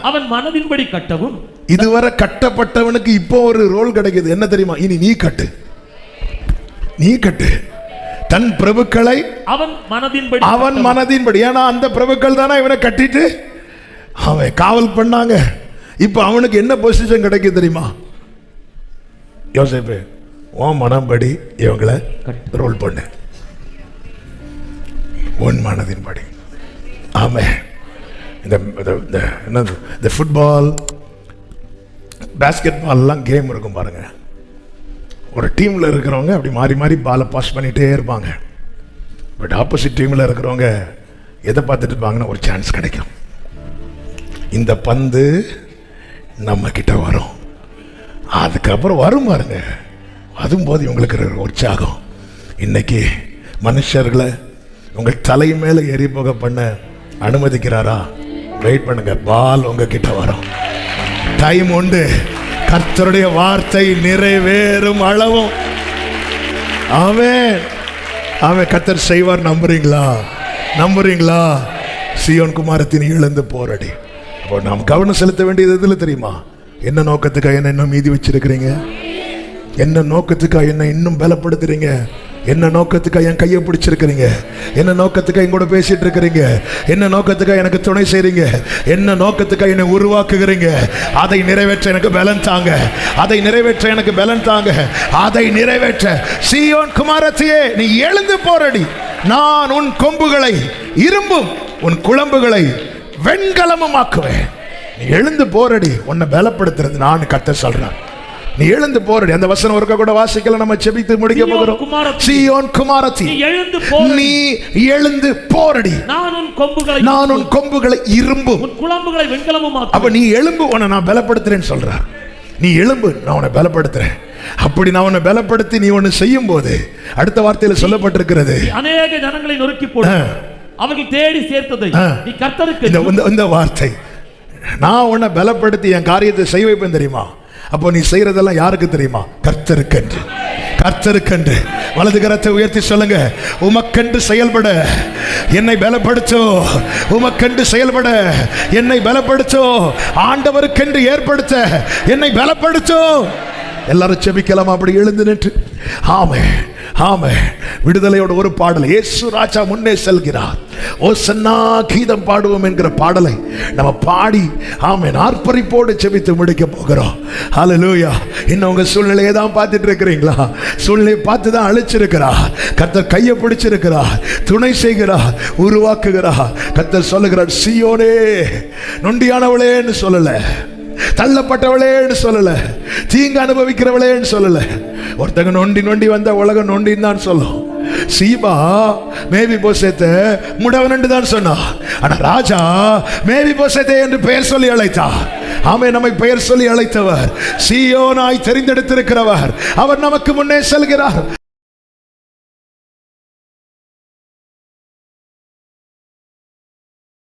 அவன் மனதின்படி கட்டவும். இதுவரை கட்டப்பட்டவனுக்கு இப்போ ஒரு ரோல் கிடைக்குது. என்ன தெரியுமா? இனி நீ கட்டு தன் பிரபுக்களை அவன் மனதின்படி. ஏன்னா அந்த பிரபுக்கள் தானே இவனை கட்டிட்டு அவன் காவல் பண்ணாங்க. இப்ப அவனுக்கு என்ன பொசிஷன் கிடைக்கும் தெரியுமா? யோசேப்பு, உன் மனம்படி இவங்களை ரோல் பண்ணு, உன் மனதின்படி. ஆமே. இந்த ஃபுட்பால், பேஸ்கெட் பால்லாம் கேம் இருக்கும் பாருங்க. ஒரு டீம்ல இருக்கிறவங்க அப்படி மாறி மாறி பாலை பாஸ் பண்ணிட்டே இருப்பாங்க. பட் ஆப்போசிட் டீம்ல இருக்கிறவங்க எதை பார்த்துட்டு இருப்பாங்கன்னா, ஒரு சான்ஸ் கிடைக்கும், இந்த பந்து நம்ம கிட்ட வரும். அதுக்கப்புறம் வரும் பாருங்க. வரும்போது உங்களுக்கு உற்சாகம். இன்னைக்கு மனுஷர்களை உங்கள் தலை மேல ஏறி போக பண்ண அனுமதிக்கிறாரா? வெயிட் பண்ணுங்க, பால் உங்ககிட்ட வரும். டைம் உண்டு. கர்த்தருடைய வார்த்தை நிறைவேறும் அளவும் அவன் கர்த்தர் செய்வார். நம்புறீங்களா? சீயோன் குமாரத்தின் இழந்து போராடி. அப்போ நாம் கவனம் செலுத்த வேண்டியது எதுல தெரியுமா? என்ன நோக்கத்துக்காக என்ன இன்னும் மீதி வச்சிருக்கிறீங்க? என்ன நோக்கத்துக்காக என்ன இன்னும் பலப்படுத்துறீங்க? என்ன நோக்கத்துக்காக என் கையை பிடிச்சிருக்கிறீங்க? என்ன நோக்கத்துக்காக என் கூட பேசிட்டு இருக்கிறீங்க? என்ன நோக்கத்துக்காக எனக்கு துணை செய்றீங்க? என்ன நோக்கத்துக்காக என்னை உருவாக்குகிறீங்க? அதை நிறைவேற்ற எனக்கு பலன் தாங்க. அதை நிறைவேற்ற சீயோன் குமாரத்தியே, நீ எழுந்து போராடி. நான் உன் கொம்புகளை இரும்பும் உன் குளம்புகளை வெண்கலமும் ஆக்குவேன். நீ எழுந்து போராடி. உன்னை பலப்படுத்துறது நான் கர்த்தர் சொல்றேன். நீ எழுந்து போராடி. அந்த வசனம் ஒருக்க கூட வாசிக்கல, நம்ம செபித்து முடிக்க போகிறோம். சீயோன் குமாரத்தி, நீ எழுந்து போராடி. நான் உன் கொம்புகளை இரும்பும் உன் குளம்புகளை வெண்கலமும் ஆக்குவேன். அப்ப நீ எழும்பு, உன்னை நான் பலப்படுத்துறேன்னு சொல்றேன். நீ எழும்பு, நான் உன்னை பலப்படுத்துறேன். அப்படி நான் உன்னை பலப்படுத்தி நீ ஒன்னு செய்யும் போது அடுத்த வார்த்தையில சொல்லப்பட்டிருக்கிறது, அநேக ஜனங்களை நொறுக்கி போடு, அவர்கள் தேடி சேர்த்ததை நீ கர்த்தருக்கு. இந்த வார்த்தை, நான் உன்னை பலப்படுத்தி என் காரியத்தை செய்ய வைப்பேன் தெரியுமா? அப்போ நீ செய்யறதெல்லாம் யாருக்கு தெரியுமா? கர்த்தருக்கென்று. வலது கரத்தை உயர்த்தி சொல்லுங்க, உமக்கென்று செயல்பட என்னை பலப்படுத்தோ. உமக்கென்று செயல்பட என்னை பலப்படுத்தோ. ஆண்டவருக்கென்று ஏற்படுத்த என்னை பலப்படுத்தோ. எல்லாரும் செபிக்கலாம். அப்படி எழுந்து நின்று ஆமே ஆமே. விடுதலையோட ஒரு பாடல், இயேசு ராஜா முன்னே செல்கிறார், ஓசன்னா கீதம் பாடுவோம் என்கிற பாடலை நம்ம பாடி ஆமே ஆர்ப்பரிப்போடு செபித்து முடிக்க போகிறோம். ஹல்லேலூயா. இன்னும் உங்க சூழ்நிலையை தான் பார்த்துட்டு இருக்கிறீங்களா? சூழ்நிலையை பார்த்து தான் அழைச்சிருக்கிறார் கர்த்தர், கையை பிடிச்சிருக்கிறார், துணை செய்கிறார், உருவாக்குகிறார். கர்த்தர் சொல்லுகிறார், சீயோனே நொண்டியானவளேன்னு சொல்லல, தள்ளப்பட்டவளேன்னு சொல்லல, தீங்கு அனுபவிக்கிறவளேன்னு சொல்லல. ஒருத்தங்க நொண்டி நொண்டி வந்த உலகம் நொண்டின்னு தான் சொல்லும். சீபா மேவி போசேத்தை முடவன் தான் சொன்னா, ஆனா ராஜா மேவி போசேத்தை என்று பெயர் சொல்லி அழைத்தார். ஆமே, நம்மை பெயர் சொல்லி அழைத்தவர், சீயோனாய் தெரிந்தெடுத்திருக்கிறவர், அவர் நமக்கு முன்னே செல்கிறார்.